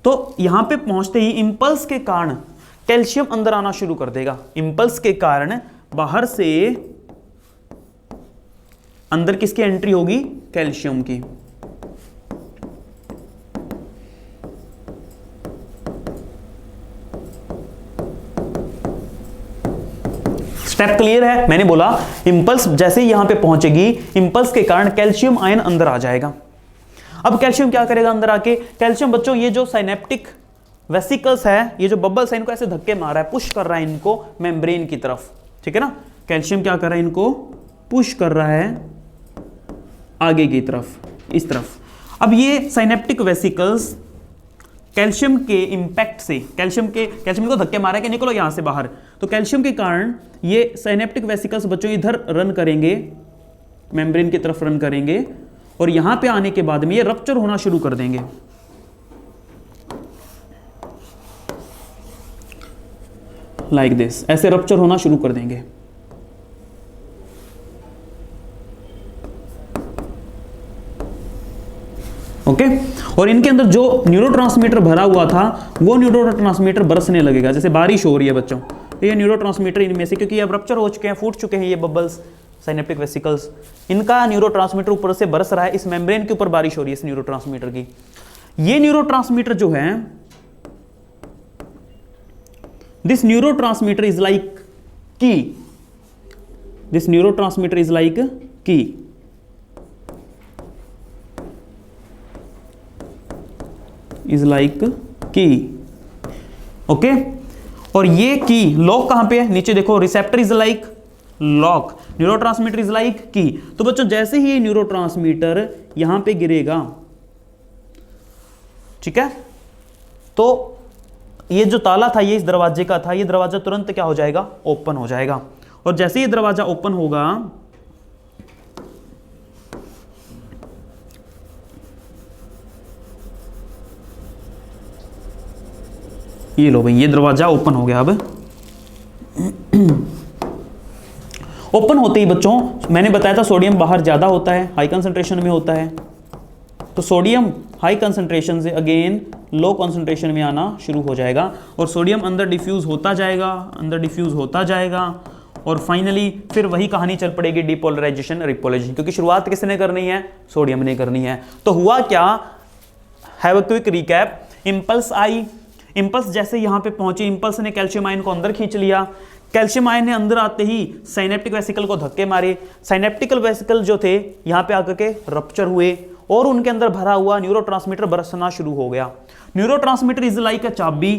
तो यहां पे पहुंचते ही इंपल्स के कारण कैल्शियम अंदर आना शुरू कर देगा। इंपल्स के कारण बाहर से अंदर किसकी एंट्री होगी? कैल्शियम की। स्टेप क्लियर है? मैंने बोला इंपल्स जैसे ही यहां पे पहुंचेगी, इंपल्स के कारण कैल्शियम आयन अंदर आ जाएगा। अब कैल्शियम क्या करेगा अंदर आके? कैल्शियम बच्चों ये जो साइनेप्टिक वेसिकल्स है, ये जो बबल्स है, इनको ऐसे धक्के मार रहा है, पुश कर रहा है इनको मेम्ब्रेन की तरफ, ठीक है ना। कैल्शियम क्या कर रहा है? इनको पुश कर रहा है आगे की तरफ, इस तरफ। अब ये साइनेप्टिक वेसिकल्स कैल्शियम के इंपैक्ट से, कैल्शियम को धक्के मारा है कि निकलो यहां से बाहर, तो कैल्शियम के कारण ये साइनेप्टिक वेसिकल्स बच्चों इधर रन करेंगे, मेम्ब्रेन की तरफ रन करेंगे, और यहां पे आने के बाद में ये रप्चर होना शुरू कर देंगे। लाइक दिस, ऐसे रप्चर होना शुरू कर देंगे। ओके, और इनके अंदर जो न्यूरोट्रांसमीटर भरा हुआ था, वो न्यूरोट्रांसमीटर बरसने लगेगा, जैसे बारिश हो रही है बच्चों। तो ये न्यूरोट्रांसमीटर इनमें से, क्योंकि अब रप्चर हो चुके हैं, फूट चुके हैं ये बबल्स, साइनेप्टिक वेसिकल्स, इनका न्यूरोट्रांसमीटर ऊपर से बरस रहा है, इस मेम्ब्रेन के ऊपर बारिश हो रही है इस न्यूरोट्रांसमीटर की। ये न्यूरोट्रांसमीटर जो है, दिस न्यूरोट्रांसमीटर इज लाइक की, दिस न्यूरोट्रांसमीटर इज लाइक की। इज लाइक की, ओके। और ये की लॉक कहां पे है? नीचे देखो, receptor is like lock, neurotransmitter is like की। तो बच्चों जैसे ही ये न्यूरोट्रांसमीटर यहां पे गिरेगा, ठीक है, तो ये जो ताला था ये इस दरवाजे का था, ये दरवाजा तुरंत क्या हो जाएगा? ओपन हो जाएगा। और जैसे ही दरवाजा ओपन होगा, ये लो भाई, ये दरवाजा ओपन हो गया। अब ओपन होते ही बच्चों, मैंने बताया था सोडियम बाहर ज्यादा होता है, हाई कंसंट्रेशन में होता है, तो सोडियम हाई कंसंट्रेशन से अगेन लो कंसंट्रेशन में आना शुरू हो जाएगा, और सोडियम अंदर डिफ्यूज होता जाएगा, अंदर डिफ्यूज होता जाएगा, और फाइनली फिर वही कहानी चल पड़ेगी, डिपोलराइजेशन, रिपोलराइजेशन, क्योंकि शुरुआत किसने करनी है? सोडियम ने करनी है। तो हुआ क्या? Have a quick recap. Impulse I, impulse जैसे यहां पे पहुंची, इंपल्स ने कैल्शियम आयन को अंदर खींच लिया, कैल्शियम आयन ने अंदर आते ही साइनेप्टिक वेसिकल को धक्के मारे, साइनेप्टिकल वेसिकल जो थे यहां पे आकर के रप्चर हुए, और उनके अंदर भरा हुआ न्यूरोट्रांसमीटर बरसना शुरू हो गया। न्यूरोट्रांसमीटर इज लाइक अ चाबी,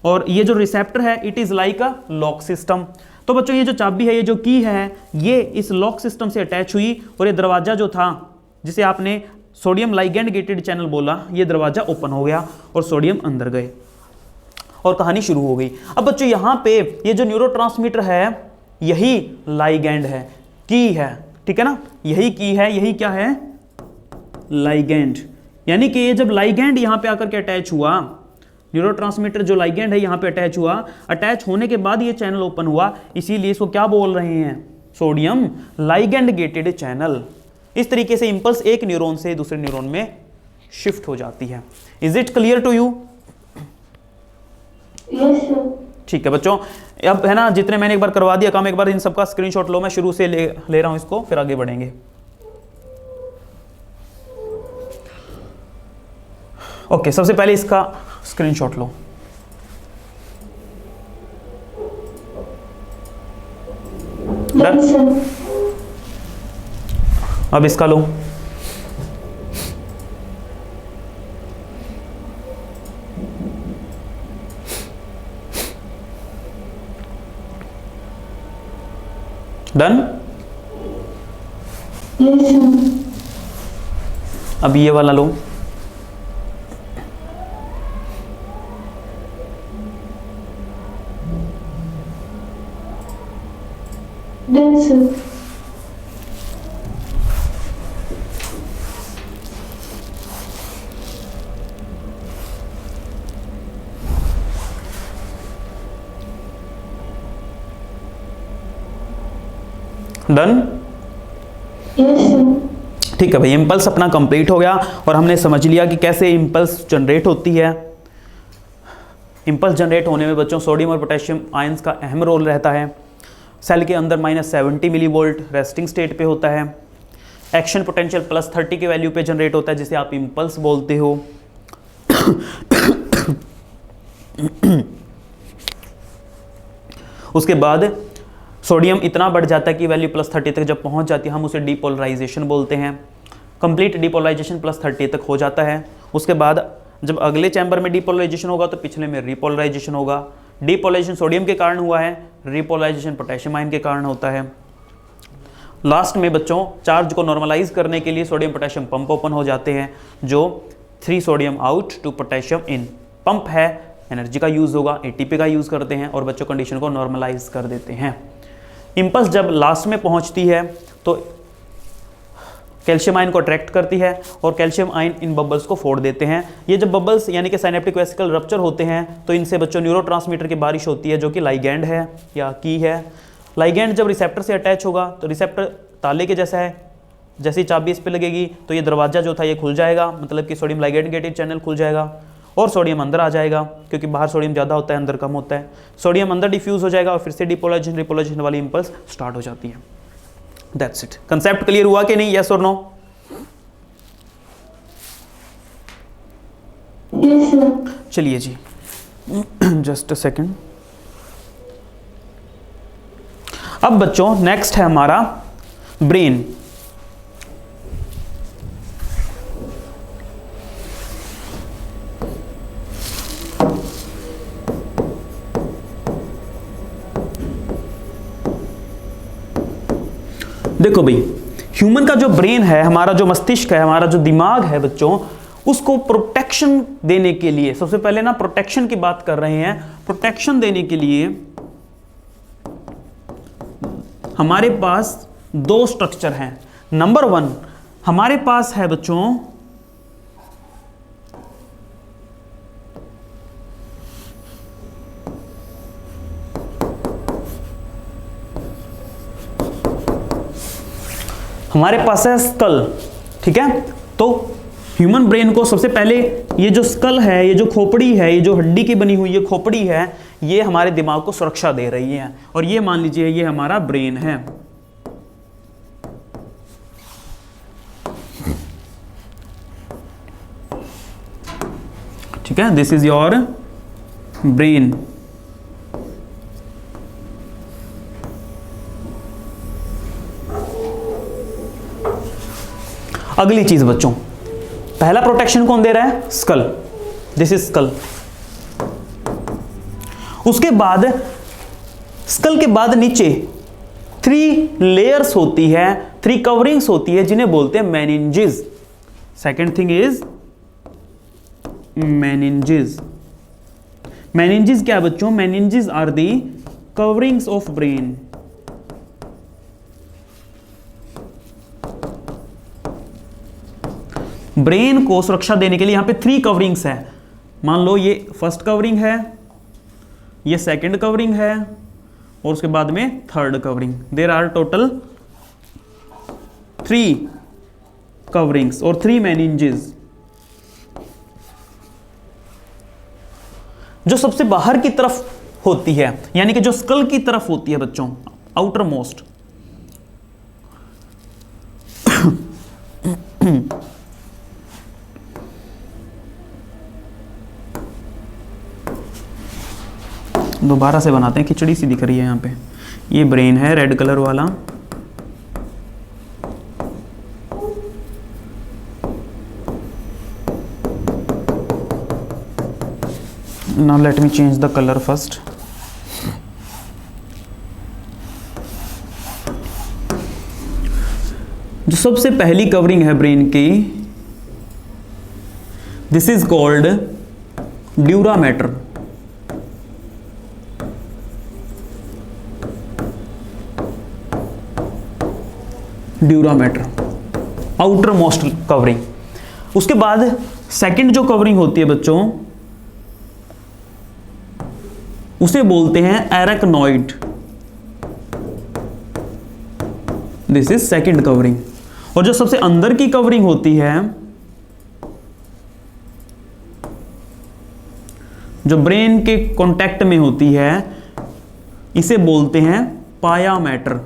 और ये जो रिसेप्टर है it is like a lock system. तो बच्चों ये जो चाबी है, ये जो की है, ये इस लॉक सिस्टम से अटैच हुई, और ये दरवाजा जो था जिसे आपने सोडियम लाइगेंड गेटेड चैनल बोला, ये दरवाजा ओपन हो गया और सोडियम अंदर गए, और कहानी शुरू हो गई। अब बच्चों यहां पे ये जो न्यूरोट्रांसमीटर है, यही लाइगेंड है, की है, ठीक है ना, यही की है, यही क्या है? लाइगेंड। यानी कि ये जब लाइगेंड यहां पे आकर के अटैच हुआ, न्यूरोट्रांसमीटर जो लाइगेंड है यहां पे अटैच हुआ, अटैच होने के बाद ये चैनल ओपन हुआ, इसीलिए इसको क्या बोल रहे हैं? Sodium ligand gated channel. इस तरीके से इंपल्स एक न्यूरॉन से दूसरे न्यूरॉन में शिफ्ट हो जाती है। Is it clear to you? ठीक है बच्चों, अब है ना, जितने मैंने एक बार करवा दिया काम, एक बार इन सबका स्क्रीनशॉट लो, मैं शुरू से ले रहा हूं इसको, फिर आगे बढ़ेंगे। ओके, सबसे पहले इसका स्क्रीनशॉट लो। अब इसका लो। डन। अब ये वाला लो, डन सर। डन। ठीक है भाई, इम्पल्स अपना कंप्लीट हो गया और हमने समझ लिया कि कैसे इम्पल्स जनरेट होती है। इम्पल्स जनरेट होने में बच्चों सोडियम और पोटेशियम आयंस का अहम रोल रहता है। सेल के अंदर -70 मिली वोल्ट रेस्टिंग स्टेट पे होता है। एक्शन पोटेंशियल +30 के वैल्यू पे जनरेट होता है, जिसे आप इम्पल्स बोलते हो। उसके बाद सोडियम इतना बढ़ जाता है कि वैल्यू +30 तक जब पहुंच जाती है, हम उसे डीपोलराइजेशन बोलते हैं। कंप्लीट डीपोलराइजेशन +30 तक हो जाता है। उसके बाद जब अगले चैम्बर में डीपोलराइजेशन होगा तो पिछले में रिपोलराइजेशन होगा। डीपोलराइजेशन सोडियम के कारण हुआ है, रिपोलराइजेशन पोटेशियम आयन के कारण होता है। लास्ट में बच्चों चार्ज को नॉर्मलाइज करने के लिए सोडियम पोटेशियम पंप ओपन हो जाते हैं, जो 3 सोडियम आउट 2 पोटेशियम इन पंप है। एनर्जी का यूज़ होगा, एटीपी का यूज़ करते हैं और बच्चों कंडीशन को नॉर्मलाइज कर देते हैं। इम्पल्स जब लास्ट में पहुंचती है तो कैल्शियम आयन को अट्रैक्ट करती है और कैल्शियम आयन इन बबल्स को फोड़ देते हैं। ये जब बबल्स यानी कि साइनेप्टिक वेसिकल रप्चर होते हैं तो इनसे बच्चों न्यूरोट्रांसमीटर की बारिश होती है, जो कि लाइगैंड है या की है। लाइगैंड जब रिसेप्टर से अटैच होगा तो रिसेप्टर ताले के जैसा है, जैसी चाबी इस पर लगेगी तो ये दरवाजा जो था ये खुल जाएगा, मतलब कि सोडियम लाइगैंड गेटेड चैनल खुल जाएगा और सोडियम अंदर आ जाएगा, क्योंकि बाहर सोडियम ज़्यादा होता है अंदर कम होता है। सोडियम अंदर डिफ्यूज़ हो जाएगा और फिर से डिपोलराइजेशन रिपोलराइजेशन वाली इंपल्स स्टार्ट हो जाती है। That's it. कंसेप्ट क्लियर हुआ कि नहीं? यस और नो? चलिए जी, जस्ट अ सेकेंड। अब बच्चों नेक्स्ट है हमारा ब्रेन। देखो भाई, ह्यूमन का जो ब्रेन है, हमारा जो मस्तिष्क है, हमारा जो दिमाग है बच्चों, उसको प्रोटेक्शन देने के लिए, सबसे पहले ना प्रोटेक्शन की बात कर रहे हैं। प्रोटेक्शन देने के लिए हमारे पास 2 स्ट्रक्चर हैं। नंबर 1 हमारे पास है बच्चों हमारे पास है स्कल। ठीक है, तो ह्यूमन ब्रेन को सबसे पहले ये जो स्कल है, ये जो खोपड़ी है, ये जो हड्डी की बनी हुई ये खोपड़ी है, ये हमारे दिमाग को सुरक्षा दे रही है। और ये मान लीजिए ये हमारा ब्रेन है। ठीक है, दिस इज योर ब्रेन। अगली चीज बच्चों, पहला प्रोटेक्शन कौन दे रहा है? स्कल। This is skull. उसके बाद स्कल के बाद नीचे 3 लेयर्स होती है, 3 कवरिंग्स होती है, जिन्हें बोलते हैं meninges. Second thing is meninges. Meninges क्या है बच्चों? Meninges are the coverings of brain. Brain को सुरक्षा देने के लिए यहां पे 3 कवरिंग्स है। मान लो ये फर्स्ट कवरिंग है, ये सेकंड कवरिंग है और उसके बाद में third covering. There are total 3 coverings और 3 मेनिंजेस। जो सबसे बाहर की तरफ होती है, यानी कि जो स्कल की तरफ होती है बच्चों, आउटर मोस्ट, दोबारा से बनाते हैं, खिचड़ी सी दिख रही है यहाँ पे। ये ब्रेन है रेड कलर वाला, now let me change the colour first. जो सबसे पहली कवरिंग है ब्रेन की, this is called dura mater. Dura mater outer most covering. उसके बाद सेकंड जो कवरिंग होती है बच्चों, उसे बोलते हैं arachnoid. This is second covering. और जो सबसे अंदर की कवरिंग होती है, जो ब्रेन के कांटेक्ट में होती है, इसे बोलते हैं पाया मैटर।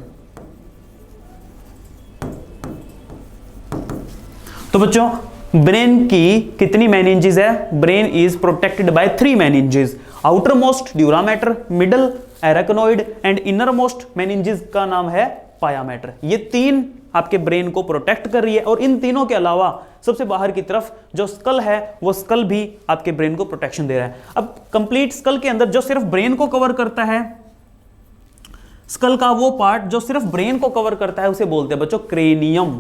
तो बच्चों ब्रेन की कितनी मेनिंजेस है? Brain is protected by 3 meninges, outer most dura mater, middle arachnoid and inner most meninges का नाम है पाया मैटर। ये 3 आपके ब्रेन को प्रोटेक्ट कर रही है। और इन तीनों के अलावा सबसे बाहर की तरफ जो स्कल है, वो स्कल भी आपके ब्रेन को प्रोटेक्शन दे रहा है। अब कंप्लीट स्कल के अंदर जो सिर्फ ब्रेन को कवर करता है, स्कल का वो पार्ट जो सिर्फ ब्रेन को कवर करता है, उसे बोलते हैं बच्चों क्रेनियम।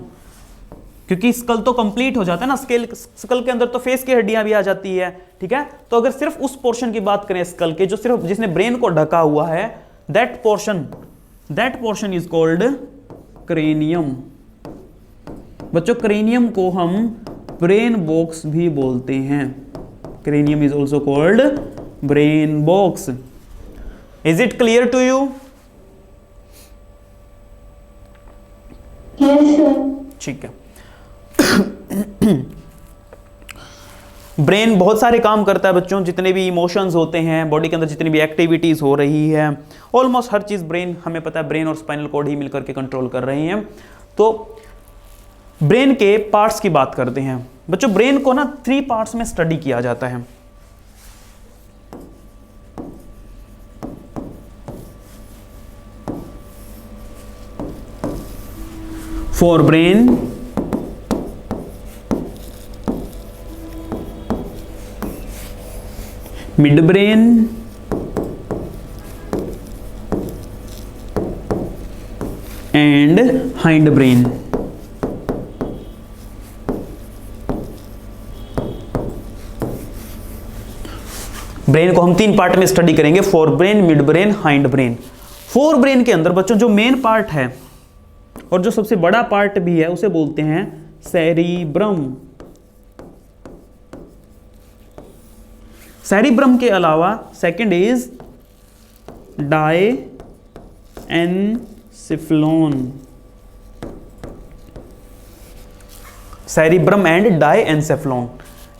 क्योंकि स्कल तो कंप्लीट हो जाता है ना, स्कल के अंदर तो फेस की हड्डियां भी आ जाती है, ठीक है। तो अगर सिर्फ उस पोर्शन की बात करें स्कल के, जो सिर्फ जिसने ब्रेन को ढका हुआ है, that portion is called cranium. बच्चों क्रेनियम को हम ब्रेन बॉक्स भी बोलते हैं। Cranium is also called brain box. Is it clear to you? Yes, sir. ठीक है। ब्रेन बहुत सारे काम करता है बच्चों, जितने भी इमोशंस होते हैं बॉडी के अंदर, जितनी भी एक्टिविटीज हो रही है, ऑलमोस्ट हर चीज ब्रेन, हमें पता है ब्रेन और स्पाइनल कॉर्ड ही मिलकर के कंट्रोल कर रही हैं। तो ब्रेन के पार्ट्स की बात करते हैं बच्चों। ब्रेन को ना 3 पार्ट्स में स्टडी किया जाता है। For brain, mid brain and hind brain. Brain को हम 3 पार्ट में स्टडी करेंगे, fore brain, mid brain, hind brain. Fore brain के अंदर बच्चों जो मेन पार्ट है और जो सबसे बड़ा पार्ट भी है, उसे बोलते हैं सेरिब्रम। सेरिब्रम के अलावा second is diencephalon. Cerebrum and diencephalon.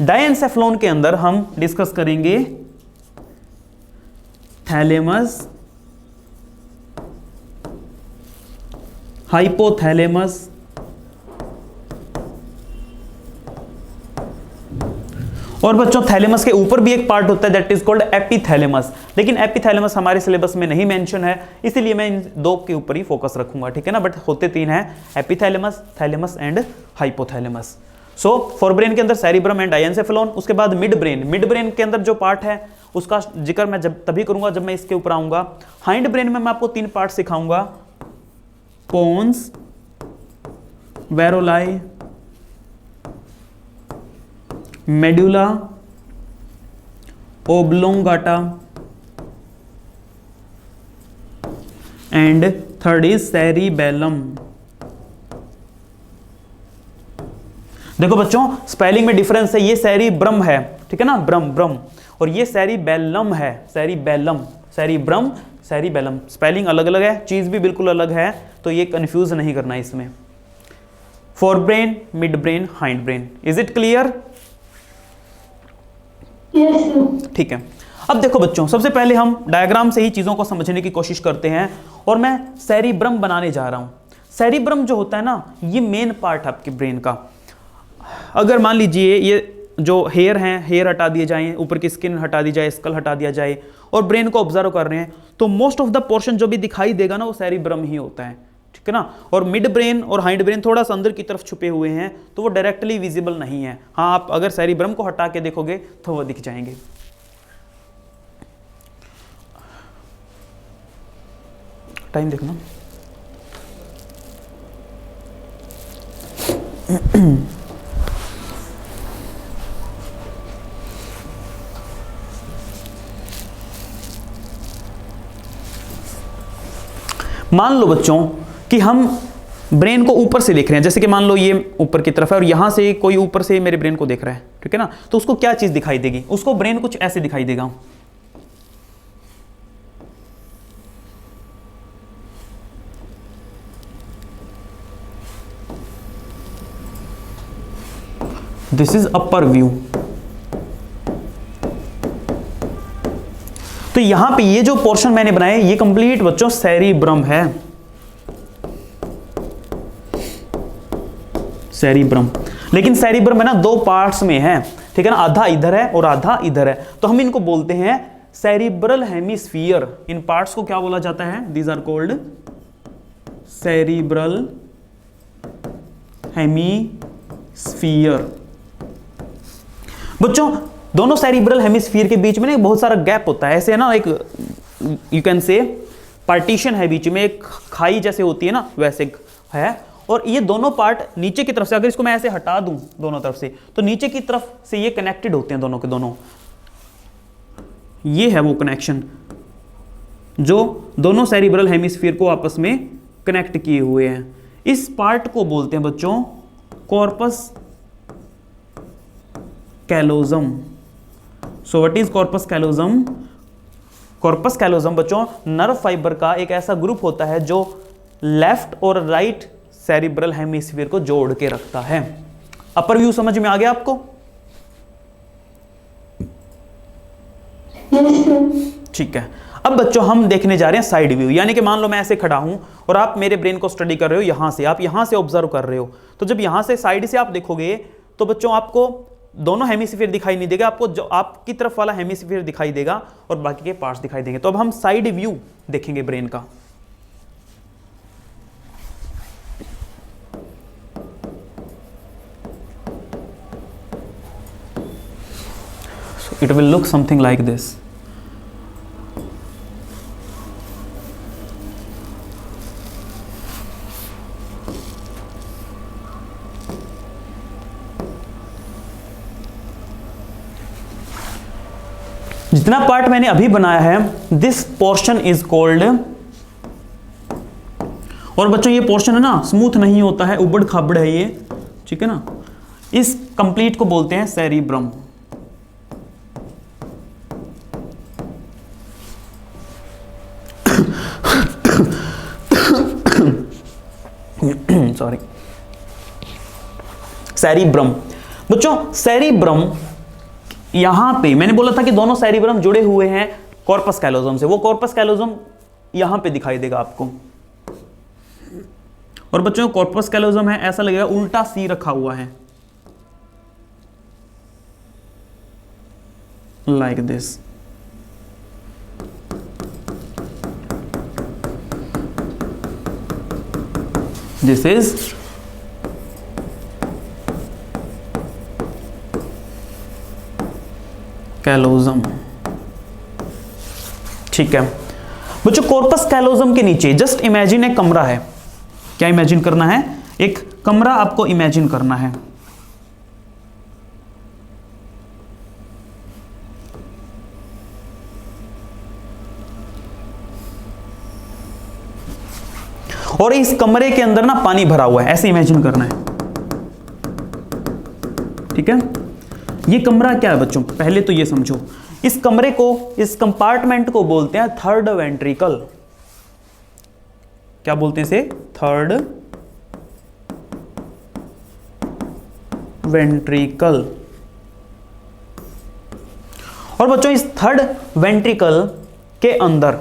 Diencephalon के अंदर हम डिस्कस करेंगे थैलेमस, हाइपोथैलेमस, और बच्चों थैलेमस के ऊपर भी एक पार्ट होता है दैट इज कॉल्ड एपिथैलेमस। लेकिन एपिथैलेमस हमारे सिलेबस में नहीं मेंशन है, इसीलिए मैं इन 2 के ऊपर ही फोकस रखूंगा, ठीक है ना। बट होते 3 हैं, epithalamus, thalamus and hypothalamus. So for brain के अंदर सेरिब्रम एंड डायएन्सेफेलॉन। उसके बाद मिड ब्रेन। मिड ब्रेन के अंदर जो पार्ट है उसका जिक्र मैं तभी करूंगा जब मैं इसके ऊपर आऊंगा। हाइंड ब्रेन में मैं आपको 3 पार्ट सिखाऊंगा, pons, varolii, medulla oblongata and third is cerebellum. देखो बच्चों स्पेलिंग में डिफरेंस है, ये सेरिब्रम है, ठीक है ना, ब्रम, और ये सेरिबेलम है, सेरिबेलम, सेरिब्रम, सेरिबेलम, स्पेलिंग अलग अलग है, चीज भी बिल्कुल अलग है, तो ये कंफ्यूज नहीं करना इसमें। Fore brain, mid brain, hind brain. Is it clear? Yes, sir. ठीक है। अब देखो बच्चों, सबसे पहले हम डायग्राम से ही चीजों को समझने की कोशिश करते हैं, और मैं सेरिब्रम बनाने जा रहा हूं। सेरिब्रम जो होता है ना, ये मेन पार्ट है आपके ब्रेन का। अगर मान लीजिए ये जो हेयर हैं, हेयर हटा दिए जाएं, ऊपर की स्किन हटा दी जाए, स्कल हटा दिया जाए, और ब्रेन को ऑब्जर्व कर रहे हैं, तो मोस्ट ऑफ द पोर्शन जो भी दिखाई देगा ना, वो सेरिब्रम ही होता है, ठीक है ना। और मिड ब्रेन और हाइंड ब्रेन थोड़ा सा अंदर की तरफ छुपे हुए हैं, तो वो डायरेक्टली विजिबल नहीं है। हाँ, आप अगर सेरिब्रम को हटा के देखोगे तो वो दिख जाएंगे। टाइम देखना। मान लो बच्चों कि हम ब्रेन को ऊपर से देख रहे हैं, जैसे कि मान लो ये ऊपर की तरफ है और यहां से कोई ऊपर से मेरे ब्रेन को देख रहा है, ठीक है ना, तो उसको क्या चीज दिखाई देगी? उसको ब्रेन कुछ ऐसे दिखाई देगा। This is upper view. तो यहां पे ये जो पोर्शन मैंने बनाया ये कंप्लीट बच्चों सेरिब्रम है, सेरिब्रम। लेकिन सेरिब्रम है ना दो पार्ट्स में है, ठीक है ना, आधा इधर है और आधा इधर है, तो हम इनको बोलते हैं सेरिब्रल हेमिस्फीयर। इन पार्ट्स को क्या बोला जाता है? These are called cerebral hemisphere. बच्चों दोनों सेरिब्रल हेमिस्फीयर के बीच में ना बहुत सारा गैप होता है, ऐसे है ना, एक यू कैन से पार्टीशन है बीच में, एक खाई जैसे होती है ना वैसे है। और ये दोनों पार्ट नीचे की तरफ से, अगर इसको मैं ऐसे हटा दूं दोनों तरफ से, तो नीचे की तरफ से ये कनेक्टेड होते हैं दोनों के दोनों। ये है वो कनेक्शन जो दोनों सेरिब्रल हेमिस्फीयर को आपस में कनेक्ट किए हुए हैं। इस पार्ट को बोलते हैं बच्चों corpus callosum. So what is corpus callosum? Corpus callosum बच्चों नर्व फाइबर का एक ऐसा ग्रुप होता है जो लेफ्ट और राइट सेरिब्रल हेमिस्फीयर को जोड़ के रखता है। अपर व्यू समझ में आ गया आपको? ठीक है। अब बच्चों हम देखने जा रहे हैं साइड व्यू, यानी कि मान लो मैं ऐसे खड़ा हूं और आप मेरे ब्रेन को स्टडी कर रहे हो यहां से, आप यहां से ऑब्जर्व कर रहे हो, तो जब यहां से साइड से आप देखोगे तो बच्चों आपको दोनों हेमिस्फीयर दिखाई नहीं देगा, आपको जो आपकी तरफ वाला हेमिस्फीयर दिखाई देगा और बाकी के पार्ट्स दिखाई देंगे। तो अब हम साइड व्यू देखेंगे ब्रेन का। It will look something like this. जितना पार्ट मैंने अभी बनाया है दिस पोर्शन इज कॉल्ड, और बच्चों ये पोर्शन है ना स्मूथ नहीं होता है, उबड़ खाबड़ है ये, ठीक है ना, इस कंप्लीट को बोलते हैं सेरिब्रम। Sorry, cerebrum. बच्चों सेरिब्रम यहां पे मैंने बोला था कि दोनों सेरिब्रम जुड़े हुए हैं कॉर्पस कैलोजम से, वो कॉर्पस कैलोजम यहां पे दिखाई देगा आपको। और बच्चों कॉर्पस कैलोजम है, ऐसा लगेगा उल्टा सी रखा हुआ है, like this. This is callosum, ठीक है बच्चों। कॉर्पस कैलोजम के नीचे जस्ट इमेजिन एक कमरा है। क्या इमेजिन करना है? एक कमरा आपको इमेजिन करना है। और इस कमरे के अंदर ना पानी भरा हुआ है, ऐसे इमेजिन करना है, ठीक है। ये कमरा क्या है बच्चों? पहले तो ये समझो, इस कमरे को, इस कंपार्टमेंट को बोलते हैं थर्ड वेंट्रिकल। क्या बोलते हैं इसे? Third ventricle. और बच्चों इस थर्ड वेंट्रिकल के अंदर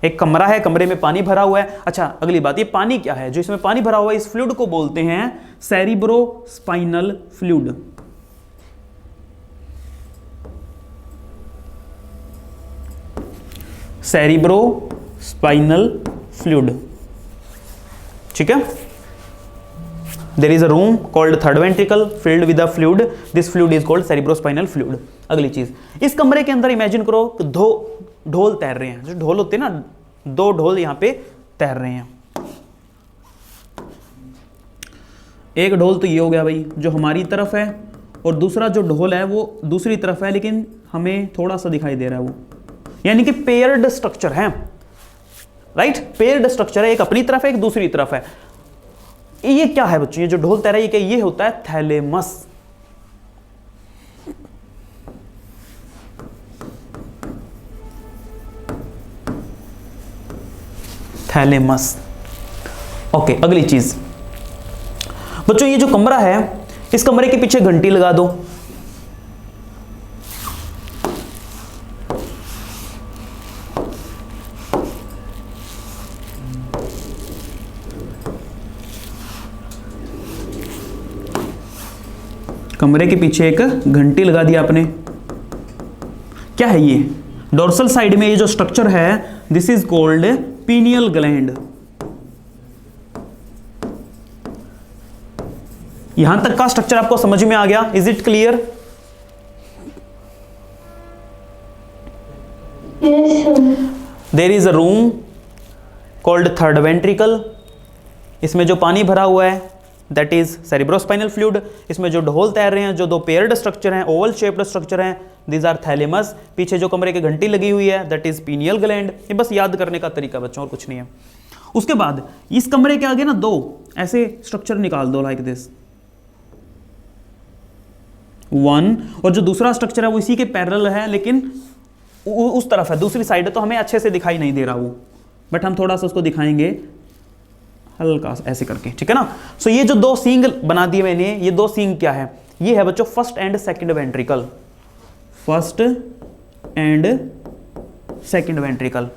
एक कमरा है, कमरे में पानी भरा हुआ है। अच्छा अगली बात, ये पानी क्या है? जो इसमें पानी भरा हुआ है इस फ्लूइड को बोलते हैं सेरिब्रोस्पाइनल फ्लूइड। सेरिब्रोस्पाइनल फ्लूइड, ठीक है। There is a room called third ventricle filled with a fluid, this fluid is called cerebrospinal fluid. अगली चीज, इस कमरे के अंदर इमेजिन करो दो ढोल तैर रहे हैं। जो ढोल होते हैं ना, दो ढोल यहां पे तैर रहे हैं। एक ढोल तो ये हो गया भाई जो हमारी तरफ है, और दूसरा जो ढोल है वो दूसरी तरफ है, लेकिन हमें थोड़ा सा दिखाई दे रहा है वो, यानी कि पेयर्ड स्ट्रक्चर है, राइट। पेयर्ड स्ट्रक्चर है, एक अपनी तरफ है एक दूसरी तरफ है। ये क्या है बच्चों, ये जो ढोल तैरा ये क्या, ये होता है थैलेमस। थैलेमस। ओके, अगली चीज बच्चों, ये जो कमरा है इस कमरे के पीछे घंटी लगा दो। कमरे के पीछे एक घंटी लगा दिया आपने। क्या है ये, डोर्सल साइड में ये जो स्ट्रक्चर है this is called pineal gland. यहां तक का स्ट्रक्चर आपको समझ में आ गया? Is it clear? Yes, sir. There is a room called third ventricle. इसमें जो पानी भरा हुआ है दैट इज सेरिब्रोस्पाइनल फ्लूइड। इसमें जो ढोल तैर रहे हैं, जो दो पेयर्ड स्ट्रक्चर हैं, ओवल शेप्ड स्ट्रक्चर हैं, दीज आर थैलेमस। पीछे जो कमरे की घंटी लगी हुई है दैट इज पीनियल ग्लैंड। ये बस याद करने का तरीका बच्चों, और कुछ नहीं है। उसके बाद इस कमरे के आगे ना दो ऐसे स्ट्रक्चर निकाल दो लाइक दिस, वन, और जो दूसरा स्ट्रक्चर है वो इसी के पैरेलल है लेकिन उस तरफ है, दूसरी साइड है, तो हमें अच्छे से दिखाई नहीं दे रहा वो, बट हम थोड़ा सा उसको दिखाएंगे हल्का ऐसे करके, ठीक है ना। सो ये जो दो सींग बना दिए मैंने, ये दो सींग क्या है, ये है बच्चों first and second ventricle. First and second ventricle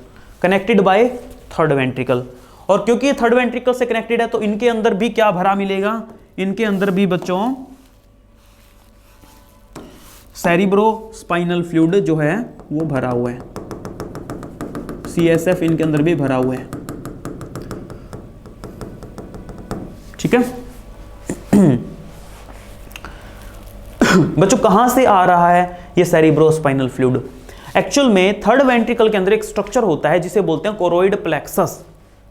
connected by third ventricle. और क्योंकि ये थर्ड वेंट्रिकल से कनेक्टेड है तो इनके अंदर भी क्या भरा मिलेगा, इनके अंदर भी बच्चों सेरिब्रोस्पाइनल फ्लूइड जो है वो भरा हुआ है, CSF इनके अंदर भी भरा हुआ है, ठीक है। बच्चों कहां से आ रहा है ये सेरिब्रोस्पाइनल फ्लूइड? एक्चुअल में थर्ड वेंट्रिकल के अंदर एक स्ट्रक्चर होता है जिसे बोलते हैं कोरोइड प्लेक्सस।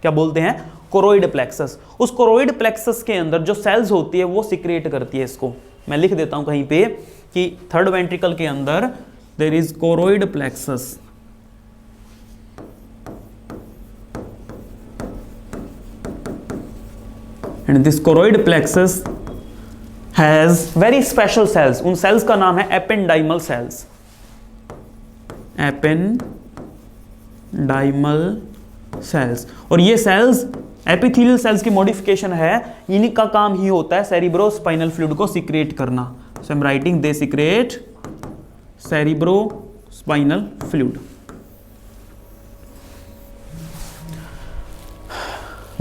क्या बोलते हैं? Choroid plexus. उस कोरोइड प्लेक्सस के अंदर जो सेल्स होती है वो सिक्रेट करती है इसको। मैं लिख देता हूं कहीं पे कि थर्ड वेंट्रिकल के अंदर there is choroid plexus. And this choroid plexus has very special cells. उन सेल्स का नाम है एपेंडाइमल सेल्स। Ependymal cells. और ये सेल्स एपिथेलियल सेल्स की मॉडिफिकेशन है, इन्हीं का काम ही होता है सेरिब्रोस्पाइनल फ्लूइड को सिक्रेट करना। So I am writing the secrete cerebrospinal fluid.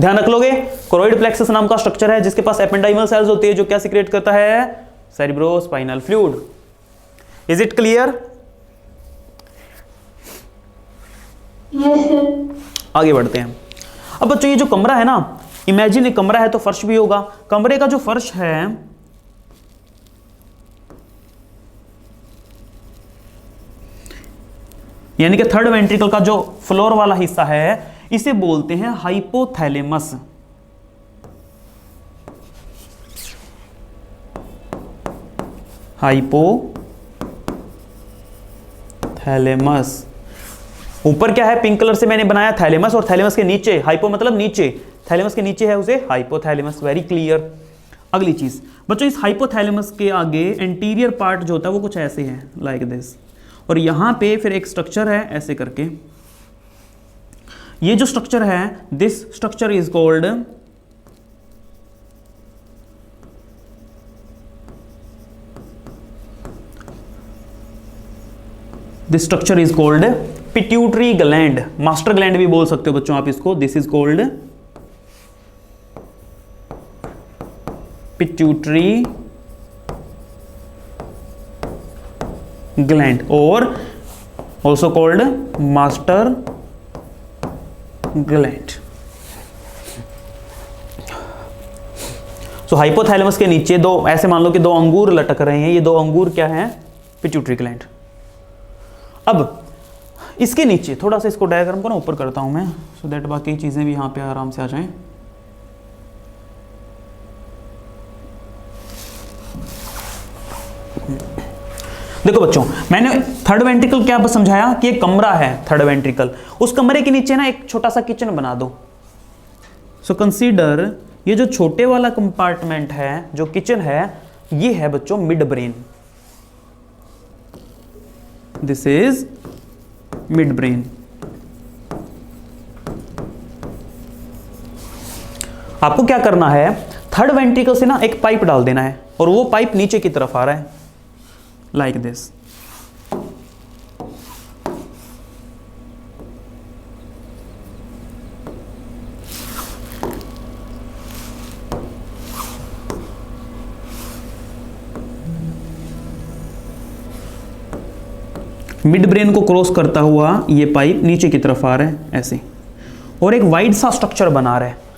ध्यान रख लोगे, कोरोइड प्लेक्सस नाम का स्ट्रक्चर है जिसके पास एपेंडाइमल सेल्स होती है जो क्या सिक्रेट करता है? Cerebrospinal fluid. Is it clear? Yes, sir. आगे बढ़ते हैं। अब बच्चों ये जो कमरा है ना, इमेजिन एक कमरा है तो फर्श भी होगा। कमरे का जो फर्श है यानी कि थर्ड वेंट्रिकल का जो फ्लोर वाला हिस्सा है इसे बोलते हैं हाइपोथैलेमस। हाइपोथैलेमस। ऊपर क्या है, पिंक कलर से मैंने बनाया थैलेमस, और थैलेमस के नीचे, हाइपो मतलब नीचे, थैलेमस के नीचे है उसे हाइपोथैलेमस। Very clear. अगली चीज बच्चों, इस हाइपोथैलेमस के आगे एंटीरियर पार्ट जो होता है वो कुछ ऐसे है लाइक दिस, और यहां पे फिर एक स्ट्रक्चर है ऐसे करके। ये जो स्ट्रक्चर है this structure is called this structure is called pituitary gland. Master gland भी बोल सकते हो बच्चों आप इसको। This is called pituitary gland और ऑल्सो कॉल्ड मास्टर ग्लैंड। सो हाइपोथैलेमस के नीचे दो, ऐसे मान लो कि दो अंगूर लटक रहे हैं। ये दो अंगूर क्या है? Pituitary gland. अब इसके नीचे थोड़ा सा इसको डायग्राम को ना ऊपर करता हूं मैं, सो दैट बाकी चीजें भी यहां पे आराम से आ जाएं। देखो बच्चों, मैंने थर्ड वेंट्रिकल क्या समझाया कि एक कमरा है थर्ड वेंट्रिकल, उस कमरे के नीचे ना एक छोटा सा किचन बना दो। सो कंसीडर ये जो छोटे वाला कंपार्टमेंट है, जो किचन है, ये है बच्चों mid brain. This is mid brain. आपको क्या करना है, थर्ड वेंट्रिकल से ना एक पाइप डाल देना है और वो पाइप नीचे की तरफ आ रहा है लाइक दिस। मिड ब्रेन को क्रॉस करता हुआ ये पाइप नीचे की तरफ आ रहा है ऐसे, और एक वाइड सा स्ट्रक्चर बना रहा है।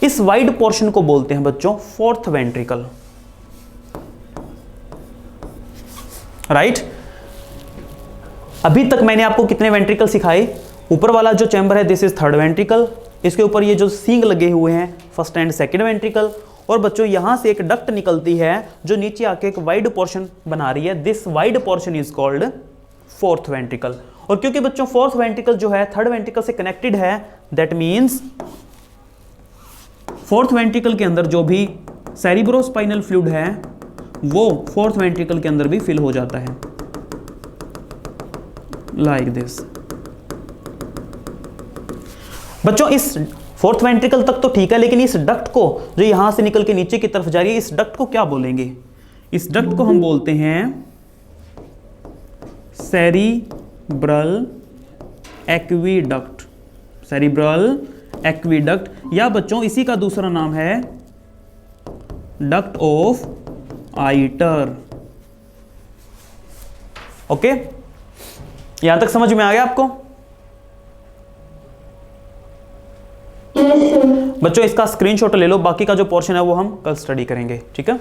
इस वाइड पोर्शन को बोलते हैं बच्चों फोर्थ वेंट्रिकल, राइट। अभी तक मैंने आपको कितने वेंट्रिकल सिखाए? ऊपर वाला जो चैम्बर है दिस इज थर्ड वेंट्रिकल, इसके ऊपर ये जो सींग लगे हुए हैं फर्स्ट एंड सेकंड वेंट्रिकल, और बच्चों यहां से एक डक्ट निकलती है जो नीचे आके एक वाइड पोर्शन बना रही है। This wide portion is called fourth ventricle. और क्योंकि बच्चों फोर्थ वेंट्रिकल जो है थर्ड वेंट्रिकल से कनेक्टेड है, दैट मींस फोर्थ वेंट्रिकल के अंदर जो भी सेरिब्रोस्पाइनल फ्लूइड है वो फोर्थ वेंट्रिकल के अंदर भी फिल हो जाता है लाइक दिस। बच्चों इस फोर्थ वेंट्रिकल तक तो ठीक है, लेकिन इस डक्ट को जो यहां से निकल के नीचे की तरफ जा रही है, इस डक्ट को क्या बोलेंगे? इस डक्ट को हम बोलते हैं सेरिब्रल एक्वीडक्ट। सेरिब्रल एक्वीडक्ट, या बच्चों इसी का दूसरा नाम है डक्ट ऑफ आइटर। ओके, यहां तक समझ में आ गया आपको? Yes sir. बच्चों इसका स्क्रीनशॉट ले लो, बाकी का जो पोर्शन है वो हम कल स्टडी करेंगे, ठीक है।